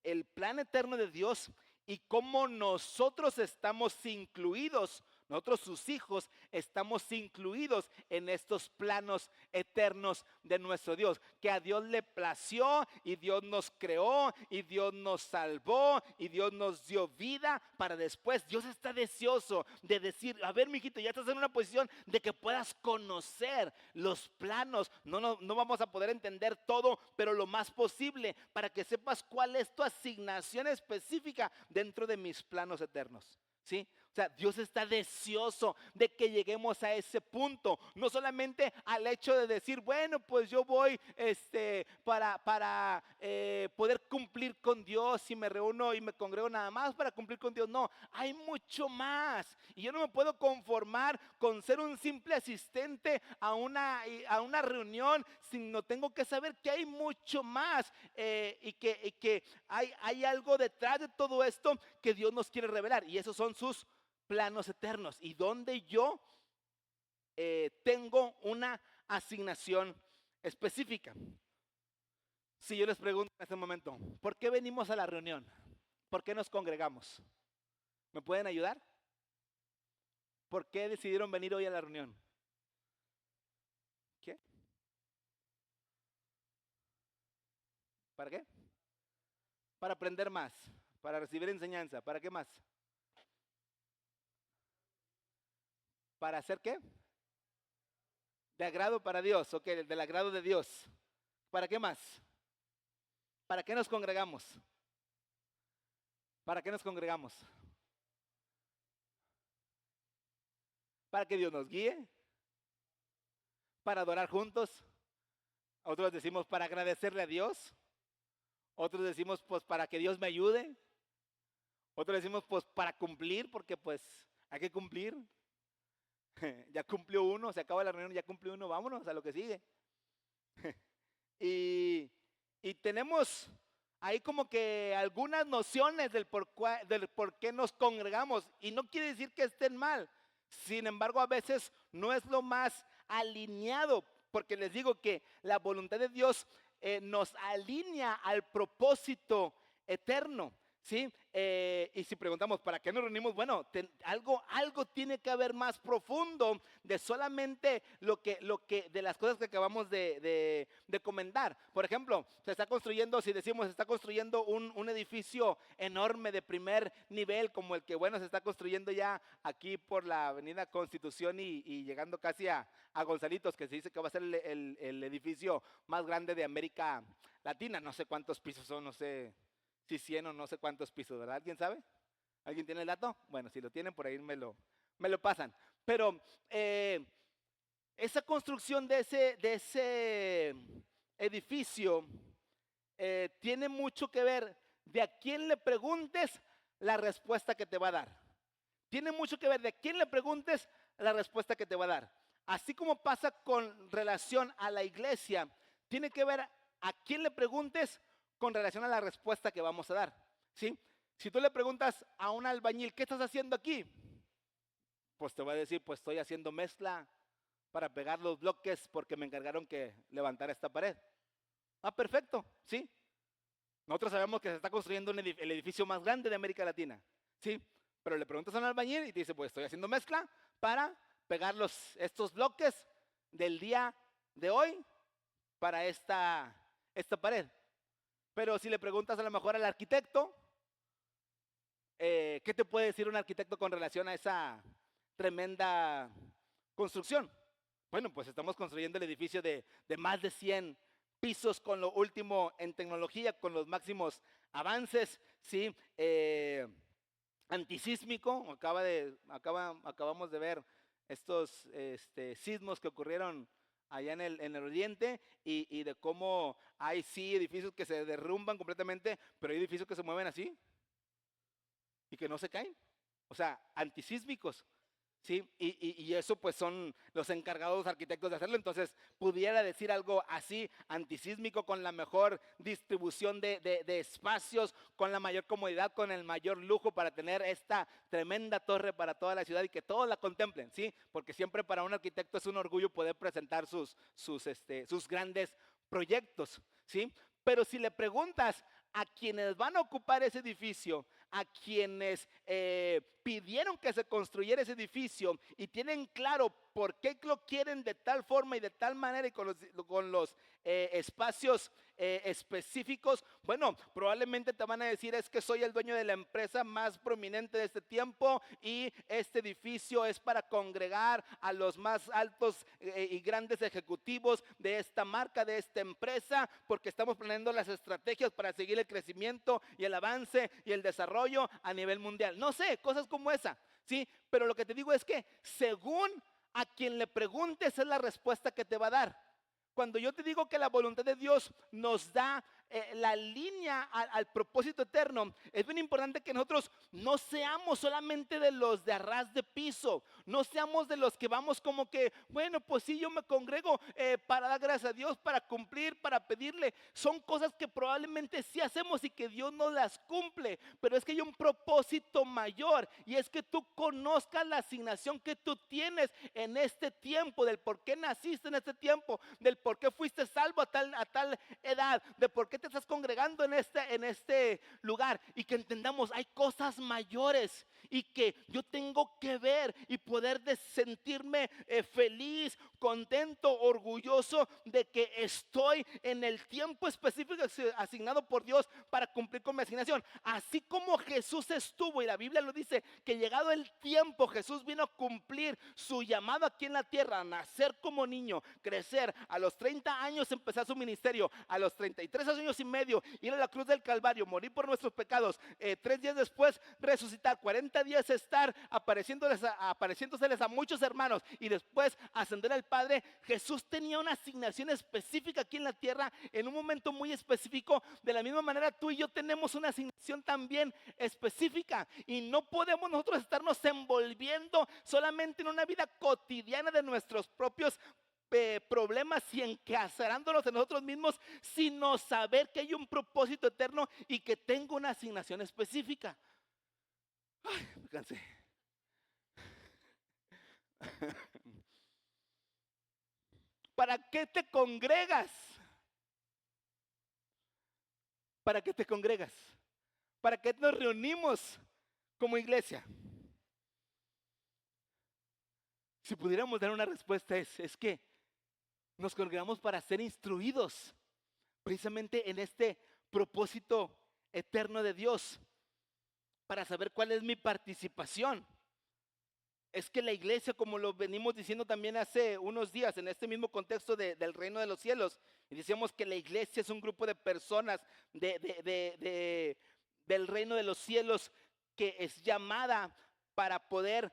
el plan eterno de Dios y cómo nosotros estamos incluidos. Nosotros, sus hijos, estamos incluidos en estos planos eternos de nuestro Dios, que a Dios le plació y Dios nos creó y Dios nos salvó y Dios nos dio vida para después. Dios está deseoso de decir, a ver, mijito, ya estás en una posición de que puedas conocer los planos. No vamos a poder entender todo, pero lo más posible para que sepas cuál es tu asignación específica dentro de mis planos eternos. ¿Sí? O sea, Dios está deseoso de que lleguemos a ese punto, no solamente al hecho de decir, bueno, pues yo voy para poder cumplir con Dios y me reúno y me congrego nada más para cumplir con Dios. No, hay mucho más y yo no me puedo conformar con ser un simple asistente a una reunión, sino tengo que saber que hay mucho más y que hay algo detrás de todo esto que Dios nos quiere revelar, y esos son sus planos eternos y donde yo tengo una asignación específica. Si yo les pregunto en este momento, ¿por qué venimos a la reunión? ¿Por qué nos congregamos? ¿Me pueden ayudar? ¿Por qué decidieron venir hoy a la reunión? ¿Qué? ¿Para qué? Para aprender más, para recibir enseñanza. ¿Para qué más? ¿Para hacer qué? De agrado para Dios, ok, del agrado de Dios. ¿Para qué más? ¿Para qué nos congregamos? ¿Para qué nos congregamos? ¿Para que Dios nos guíe? ¿Para adorar juntos? Otros decimos para agradecerle a Dios. Otros decimos pues para que Dios me ayude. Otros decimos pues para cumplir, porque pues hay que cumplir. Ya cumplió uno, se acaba la reunión, ya cumplió uno, vámonos a lo que sigue. Y, y tenemos ahí como que algunas nociones del por qué nos congregamos. Y no quiere decir que estén mal. Sin embargo, a veces no es lo más alineado, porque les digo que la voluntad de Dios nos alinea al propósito eterno. ¿Sí? Y si preguntamos, ¿para qué nos reunimos? Bueno, algo tiene que haber más profundo de solamente de las cosas que acabamos de comentar. Por ejemplo, se está construyendo, si decimos, se está construyendo un edificio enorme de primer nivel, como el que, bueno, se está construyendo ya aquí por la avenida Constitución y llegando casi a Gonzalitos, que se dice que va a ser el edificio más grande de América Latina. No sé cuántos pisos son, no sé si 100 o no sé cuántos pisos, ¿verdad? ¿Alguien sabe? ¿Alguien tiene el dato? Bueno, si lo tienen por ahí me lo pasan. Pero esa construcción de ese edificio tiene mucho que ver de a quién le preguntes la respuesta que te va a dar. Tiene mucho que ver de a quién le preguntes la respuesta que te va a dar. Así como pasa con relación a la iglesia, tiene que ver a quién le preguntes con relación a la respuesta que vamos a dar, ¿sí? Si tú le preguntas a un albañil, ¿qué estás haciendo aquí? Pues te va a decir, pues estoy haciendo mezcla para pegar los bloques porque me encargaron que levantara esta pared. Ah, perfecto, ¿sí? Nosotros sabemos que se está construyendo el edificio más grande de América Latina, ¿sí? Pero le preguntas a un albañil y te dice, pues estoy haciendo mezcla para pegar estos bloques del día de hoy para esta pared. Pero si le preguntas a lo mejor al arquitecto, ¿qué te puede decir un arquitecto con relación a esa tremenda construcción? Bueno, pues estamos construyendo el edificio de más de 100 pisos con lo último en tecnología, con los máximos avances, ¿sí? Antisísmico, acabamos de ver estos sismos que ocurrieron allá en el oriente y de cómo hay sí edificios que se derrumban completamente, pero hay edificios que se mueven así y que no se caen, o sea, antisísmicos. Sí, y eso pues son los encargados arquitectos de hacerlo. Entonces pudiera decir algo así, antisísmico, con la mejor distribución de espacios, con la mayor comodidad, con el mayor lujo para tener esta tremenda torre para toda la ciudad y que todos la contemplen, ¿sí? Porque siempre para un arquitecto es un orgullo poder presentar sus grandes proyectos, ¿sí? Pero si le preguntas a quienes van a ocupar ese edificio, a quienes pidieron que se construyera ese edificio y tienen claro por qué lo quieren de tal forma y de tal manera y con los espacios específicos, bueno, probablemente te van a decir es que soy el dueño de la empresa más prominente de este tiempo y este edificio es para congregar a los más altos y grandes ejecutivos de esta marca, de esta empresa, porque estamos planeando las estrategias para seguir el crecimiento y el avance y el desarrollo a nivel mundial. No sé, cosas como esa, ¿sí? Pero lo que te digo es que según a quien le preguntes es la respuesta que te va a dar. Cuando yo te digo que la voluntad de Dios nos da la línea al propósito eterno, es bien importante que nosotros no seamos solamente de los de arras de piso, no seamos de los que vamos como que, bueno, pues sí, yo me congrego para dar gracias a Dios, para cumplir, para pedirle. Son cosas que probablemente sí hacemos y que Dios no las cumple, pero es que hay un propósito mayor y es que tú conozcas la asignación que tú tienes en este tiempo, del por qué naciste en este tiempo, del por qué fuiste salvo a tal edad, de por qué te estás congregando en este lugar y que entendamos hay cosas mayores y que yo tengo que ver y poder sentirme feliz, contento, orgulloso de que estoy en el tiempo específico asignado por Dios para cumplir con mi asignación. Así como Jesús estuvo y la Biblia lo dice que llegado el tiempo Jesús vino a cumplir su llamado aquí en la tierra, a nacer como niño, crecer, a los 30 años empezar su ministerio, a los 33 años años y medio, ir a la cruz del Calvario, morir por nuestros pecados, 3 días después resucitar, 40 días estar apareciéndoseles a muchos hermanos y después ascender al Padre. Jesús tenía una asignación específica aquí en la tierra en un momento muy específico. De la misma manera tú y yo tenemos una asignación también específica y no podemos nosotros estarnos envolviendo solamente en una vida cotidiana de nuestros propios problemas y encarcelándonos en nosotros mismos, sino saber que hay un propósito eterno y que tengo una asignación específica. Ay, me cansé. ¿Para qué te congregas? ¿Para qué te congregas? ¿Para qué nos reunimos como iglesia? Si pudiéramos dar una respuesta es que nos congregamos para ser instruidos precisamente en este propósito eterno de Dios, para saber cuál es mi participación. Es que la iglesia, como lo venimos diciendo también hace unos días, en este mismo contexto del reino de los cielos, y decíamos que la iglesia es un grupo de personas del reino de los cielos que es llamada para poder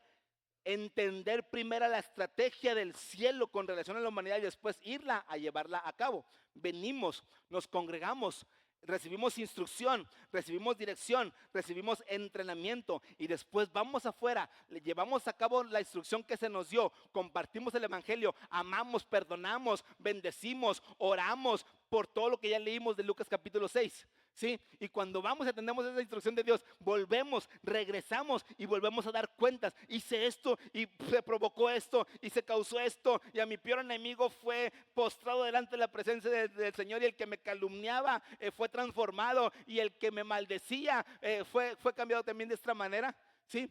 entender primero la estrategia del cielo con relación a la humanidad y después irla a llevarla a cabo. Venimos, nos congregamos, recibimos instrucción, recibimos dirección, recibimos entrenamiento y después vamos afuera, le llevamos a cabo la instrucción que se nos dio, compartimos el evangelio, amamos, perdonamos, bendecimos, oramos por todo lo que ya leímos de Lucas capítulo 6. ¿Sí? Y cuando vamos y atendemos esa instrucción de Dios, volvemos, regresamos y volvemos a dar cuentas. Hice esto y se provocó esto y se causó esto y a mi peor enemigo fue postrado delante de la presencia del Señor y el que me calumniaba fue transformado y el que me maldecía fue cambiado también de esta manera. ¿Sí?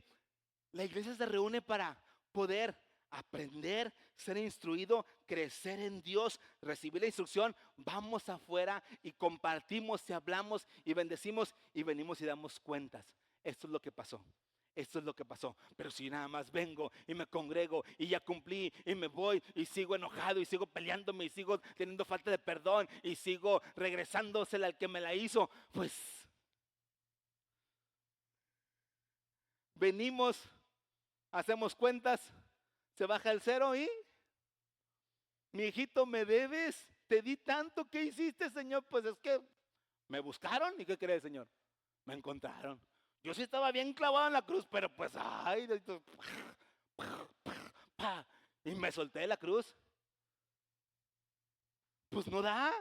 La iglesia se reúne para poder aprender, ser instruido, crecer en Dios, recibir la instrucción. Vamos afuera y compartimos y hablamos y bendecimos y venimos y damos cuentas. Esto es lo que pasó. Esto es lo que pasó. Pero si nada más vengo y me congrego y ya cumplí y me voy y sigo enojado y sigo peleándome y sigo teniendo falta de perdón y sigo regresándosela al que me la hizo, pues venimos, hacemos cuentas, se baja el cero y mi hijito, me debes, te di tanto, ¿qué hiciste, Señor? Pues es que me buscaron y ¿qué crees, Señor? Me encontraron. Yo sí estaba bien clavado en la cruz, pero pues ay, y me solté de la cruz. Pues no da.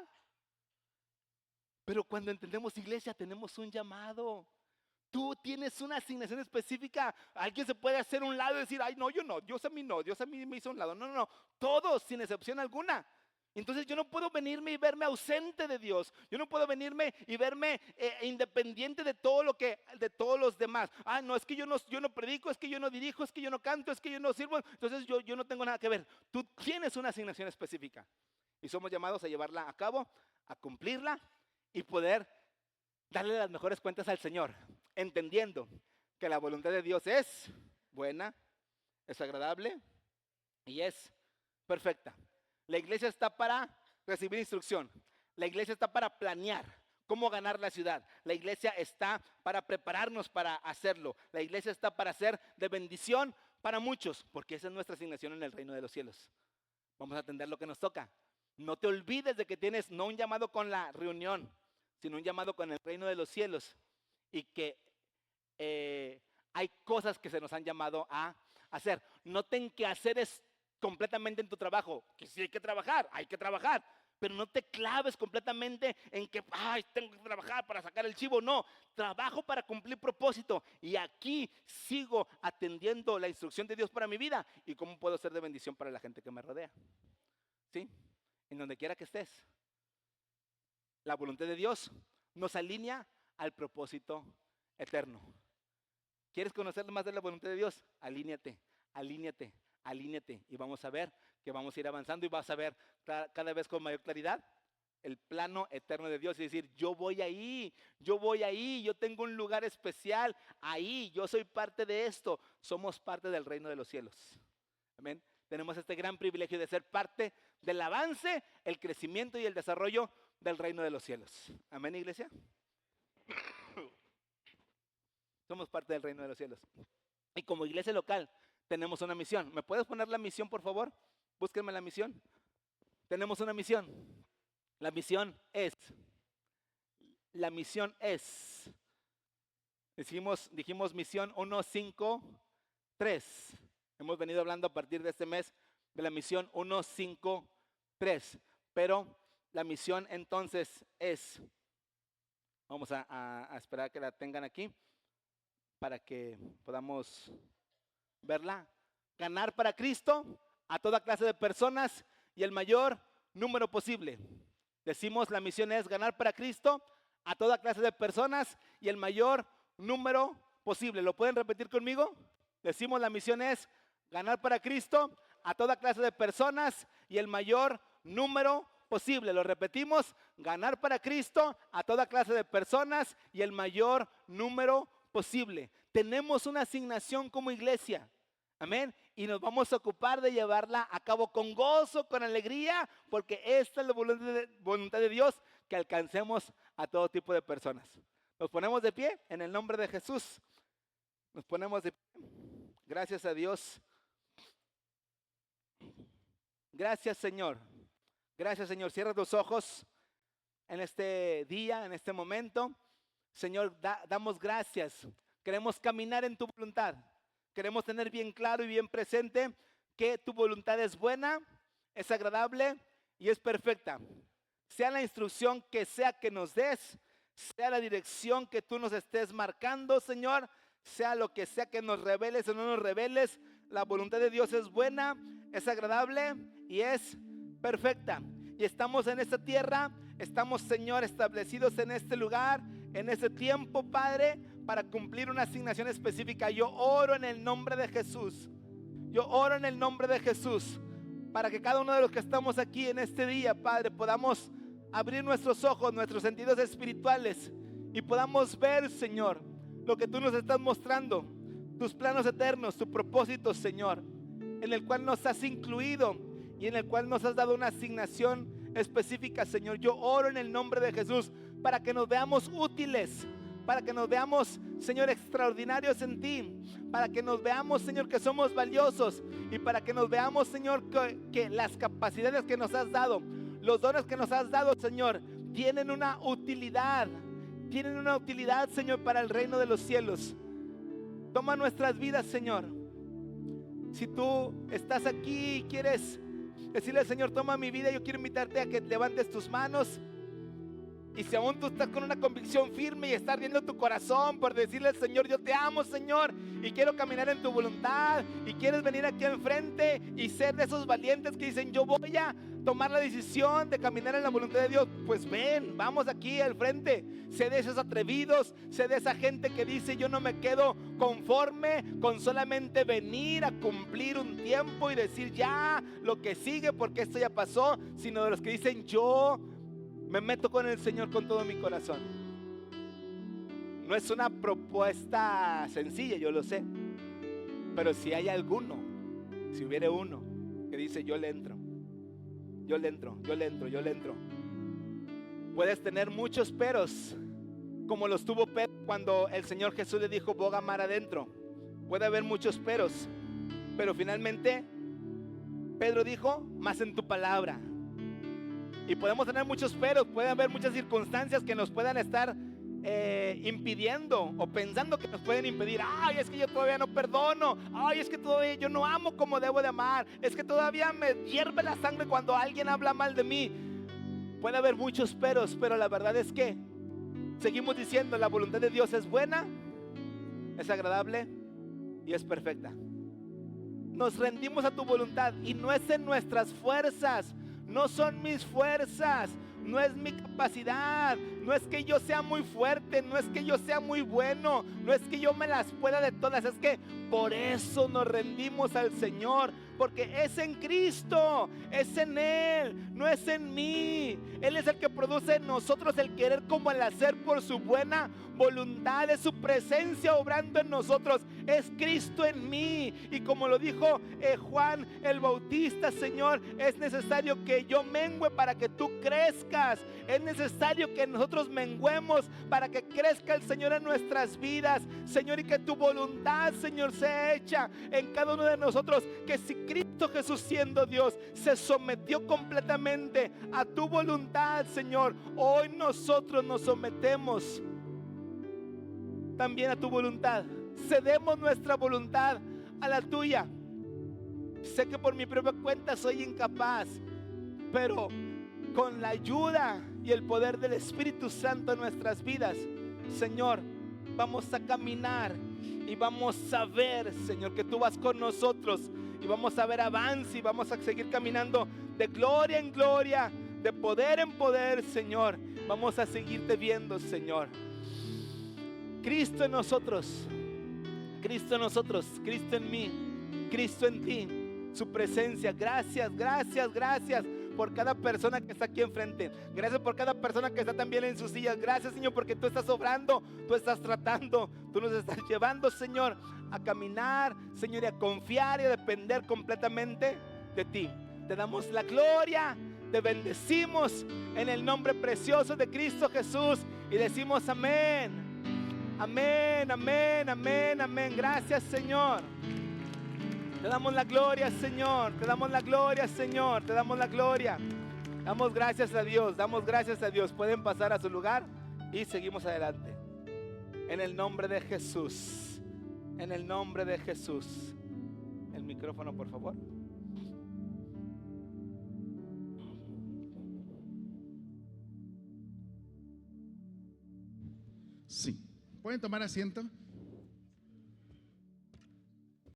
Pero cuando entendemos iglesia tenemos un llamado. Tú tienes una asignación específica. Alguien se puede hacer un lado y decir, ay, no, yo no, Dios a mí no, Dios a mí me hizo un lado. No, no, no, todos sin excepción alguna. Entonces yo no puedo venirme y verme ausente de Dios. Yo no puedo venirme y verme independiente de todo lo que, de todos los demás. Ah, no, es que yo no predico, es que yo no dirijo, es que yo no canto, es que yo no sirvo. Entonces yo no tengo nada que ver. Tú tienes una asignación específica y somos llamados a llevarla a cabo, a cumplirla y poder darle las mejores cuentas al Señor, entendiendo que la voluntad de Dios es buena, es agradable y es perfecta. La iglesia está para recibir instrucción. La iglesia está para planear cómo ganar la ciudad. La iglesia está para prepararnos para hacerlo. La iglesia está para ser de bendición para muchos, porque esa es nuestra asignación en el reino de los cielos. Vamos a atender lo que nos toca. No te olvides de que tienes no un llamado con la reunión, sino un llamado con el reino de los cielos y que hay cosas que se nos han llamado a hacer. Noten que hacer es completamente en tu trabajo, que sí hay que trabajar, pero no te claves completamente en que, ay, tengo que trabajar para sacar el chivo. No, trabajo para cumplir propósito y aquí sigo atendiendo la instrucción de Dios para mi vida y cómo puedo ser de bendición para la gente que me rodea. ¿Sí? En donde quiera que estés. La voluntad de Dios nos alinea al propósito eterno. ¿Quieres conocer más de la voluntad de Dios? Alíñate, alíñate, alíñate y vamos a ver que vamos a ir avanzando y vas a ver cada vez con mayor claridad el plano eterno de Dios y decir, yo voy ahí, yo tengo un lugar especial ahí, yo soy parte de esto, somos parte del reino de los cielos. Amén. Tenemos este gran privilegio de ser parte del avance, el crecimiento y el desarrollo del reino de los cielos. Amén, iglesia. Somos parte del reino de los cielos. Y como iglesia local tenemos una misión. ¿Me puedes poner la misión, por favor? Búsquenme la misión. Tenemos una misión. La misión es. Dijimos misión 1, 5, 3. Hemos venido hablando a partir de este mes de la misión 1, 5, 3. Pero la misión entonces es, vamos a esperar a que la tengan aquí para que podamos verla. Ganar para Cristo a toda clase de personas y el mayor número posible. Decimos, la misión es ganar para Cristo a toda clase de personas y el mayor número posible. ¿Lo pueden repetir conmigo? Decimos, la misión es ganar para Cristo a toda clase de personas y el mayor número posible. Lo repetimos, ganar para Cristo a toda clase de personas y el mayor número posible. Tenemos una asignación como iglesia. Amén. Y nos vamos a ocupar de llevarla a cabo con gozo, con alegría, porque esta es la voluntad de Dios, que alcancemos a todo tipo de personas. Nos ponemos de pie en el nombre de Jesús. Nos ponemos de pie. Gracias a Dios. Gracias, Señor. Gracias, Señor. Cierra tus ojos en este día, en este momento. Señor, damos gracias. Queremos caminar en tu voluntad. Queremos tener bien claro y bien presente que tu voluntad es buena, es agradable y es perfecta. Sea la instrucción que sea que nos des, sea la dirección que tú nos estés marcando, Señor, sea lo que sea que nos reveles o no nos reveles, la voluntad de Dios es buena, es agradable y es perfecta. Y estamos en esta tierra, estamos, Señor, establecidos en este lugar, en este tiempo, Padre, para cumplir una asignación específica. Yo oro en el nombre de Jesús. Yo oro en el nombre de Jesús para que cada uno de los que estamos aquí en este día, Padre, podamos abrir nuestros ojos, nuestros sentidos espirituales y podamos ver, Señor, lo que tú nos estás mostrando, tus planos eternos, tu propósito, Señor, en el cual nos has incluido y en el cual nos has dado una asignación específica, Señor. Yo oro en el nombre de Jesús para que nos veamos útiles, para que nos veamos, Señor, extraordinarios en ti, para que nos veamos, Señor, que somos valiosos y para que nos veamos, Señor, que las capacidades que nos has dado, los dones que nos has dado, Señor, tienen una utilidad, Señor, para el reino de los cielos. Toma nuestras vidas, Señor. Si tú estás aquí y quieres decirle al Señor, toma mi vida, yo quiero invitarte a que levantes tus manos. Y si aún tú estás con una convicción firme y está ardiendo tu corazón por decirle al Señor, yo te amo, Señor, y quiero caminar en tu voluntad, y quieres venir aquí enfrente y ser de esos valientes que dicen, yo voy a tomar la decisión de caminar en la voluntad de Dios, pues ven, vamos aquí al frente. Sé de esos atrevidos, sé de esa gente que dice, yo no me quedo conforme con solamente venir a cumplir un tiempo y decir ya lo que sigue porque esto ya pasó, sino de los que dicen, yo me meto con el Señor con todo mi corazón. No es una propuesta sencilla, yo lo sé. Pero si hay alguno, si hubiera uno que dice, yo le entro. Puedes tener muchos peros, como los tuvo Pedro cuando el Señor Jesús le dijo, boga mar adentro. Puede haber muchos peros, pero finalmente Pedro dijo, más en tu palabra. Y podemos tener muchos peros, puede haber muchas circunstancias que nos puedan estar impidiendo o pensando que nos pueden impedir. Ay, es que yo todavía no perdono. Ay, es que todavía yo no amo como debo de amar. Es que todavía me hierve la sangre cuando alguien habla mal de mí. Puede haber muchos peros, pero la verdad es que seguimos diciendo, la voluntad de Dios es buena, es agradable y es perfecta. Nos rendimos a tu voluntad y no es en nuestras fuerzas. No son mis fuerzas, no es mi capacidad, no es que yo sea muy fuerte, no es que yo sea muy bueno, no es que yo me las pueda de todas, es que por eso nos rendimos al Señor, porque es en Cristo, es en Él, no es en mí. Él es el que produce en nosotros el querer como el hacer por su buena voluntad. Es su presencia obrando en nosotros, es Cristo en mí. Y como lo dijo Juan el Bautista, Señor, es necesario que yo mengüe para que tú crezcas. Es necesario que nosotros menguemos para que crezca el Señor en nuestras vidas, Señor, y que tu voluntad, Señor, sea hecha en cada uno de nosotros. Que si Cristo Jesús, siendo Dios, se sometió completamente a tu voluntad, Señor, hoy nosotros nos sometemos también a tu voluntad. Cedemos nuestra voluntad a la tuya. Sé que por mi propia cuenta soy incapaz, pero con la ayuda y el poder del Espíritu Santo en nuestras vidas, Señor, vamos a caminar y vamos a ver, Señor, que tú vas con nosotros, y vamos a ver avance y vamos a seguir caminando de gloria en gloria, de poder en poder, Señor. Vamos a seguirte viendo, Señor. Cristo en nosotros, Cristo en nosotros, Cristo en mí, Cristo en ti, su presencia. Gracias, gracias, gracias por cada persona que está aquí enfrente. Gracias por cada persona que está también en sus sillas. Gracias, Señor, porque tú estás obrando, tú estás tratando, tú nos estás llevando, Señor, a caminar, Señor, y a confiar y a depender completamente de ti. Te damos la gloria, te bendecimos en el nombre precioso de Cristo Jesús y decimos amén. Amén, amén, amén, amén. Gracias, Señor. Te damos la gloria, Señor. Te damos la gloria, Señor. Te damos la gloria. Damos gracias a Dios. Damos gracias a Dios. Pueden pasar a su lugar y seguimos adelante. En el nombre de Jesús. En el nombre de Jesús. El micrófono, por favor. Sí. ¿Pueden tomar asiento?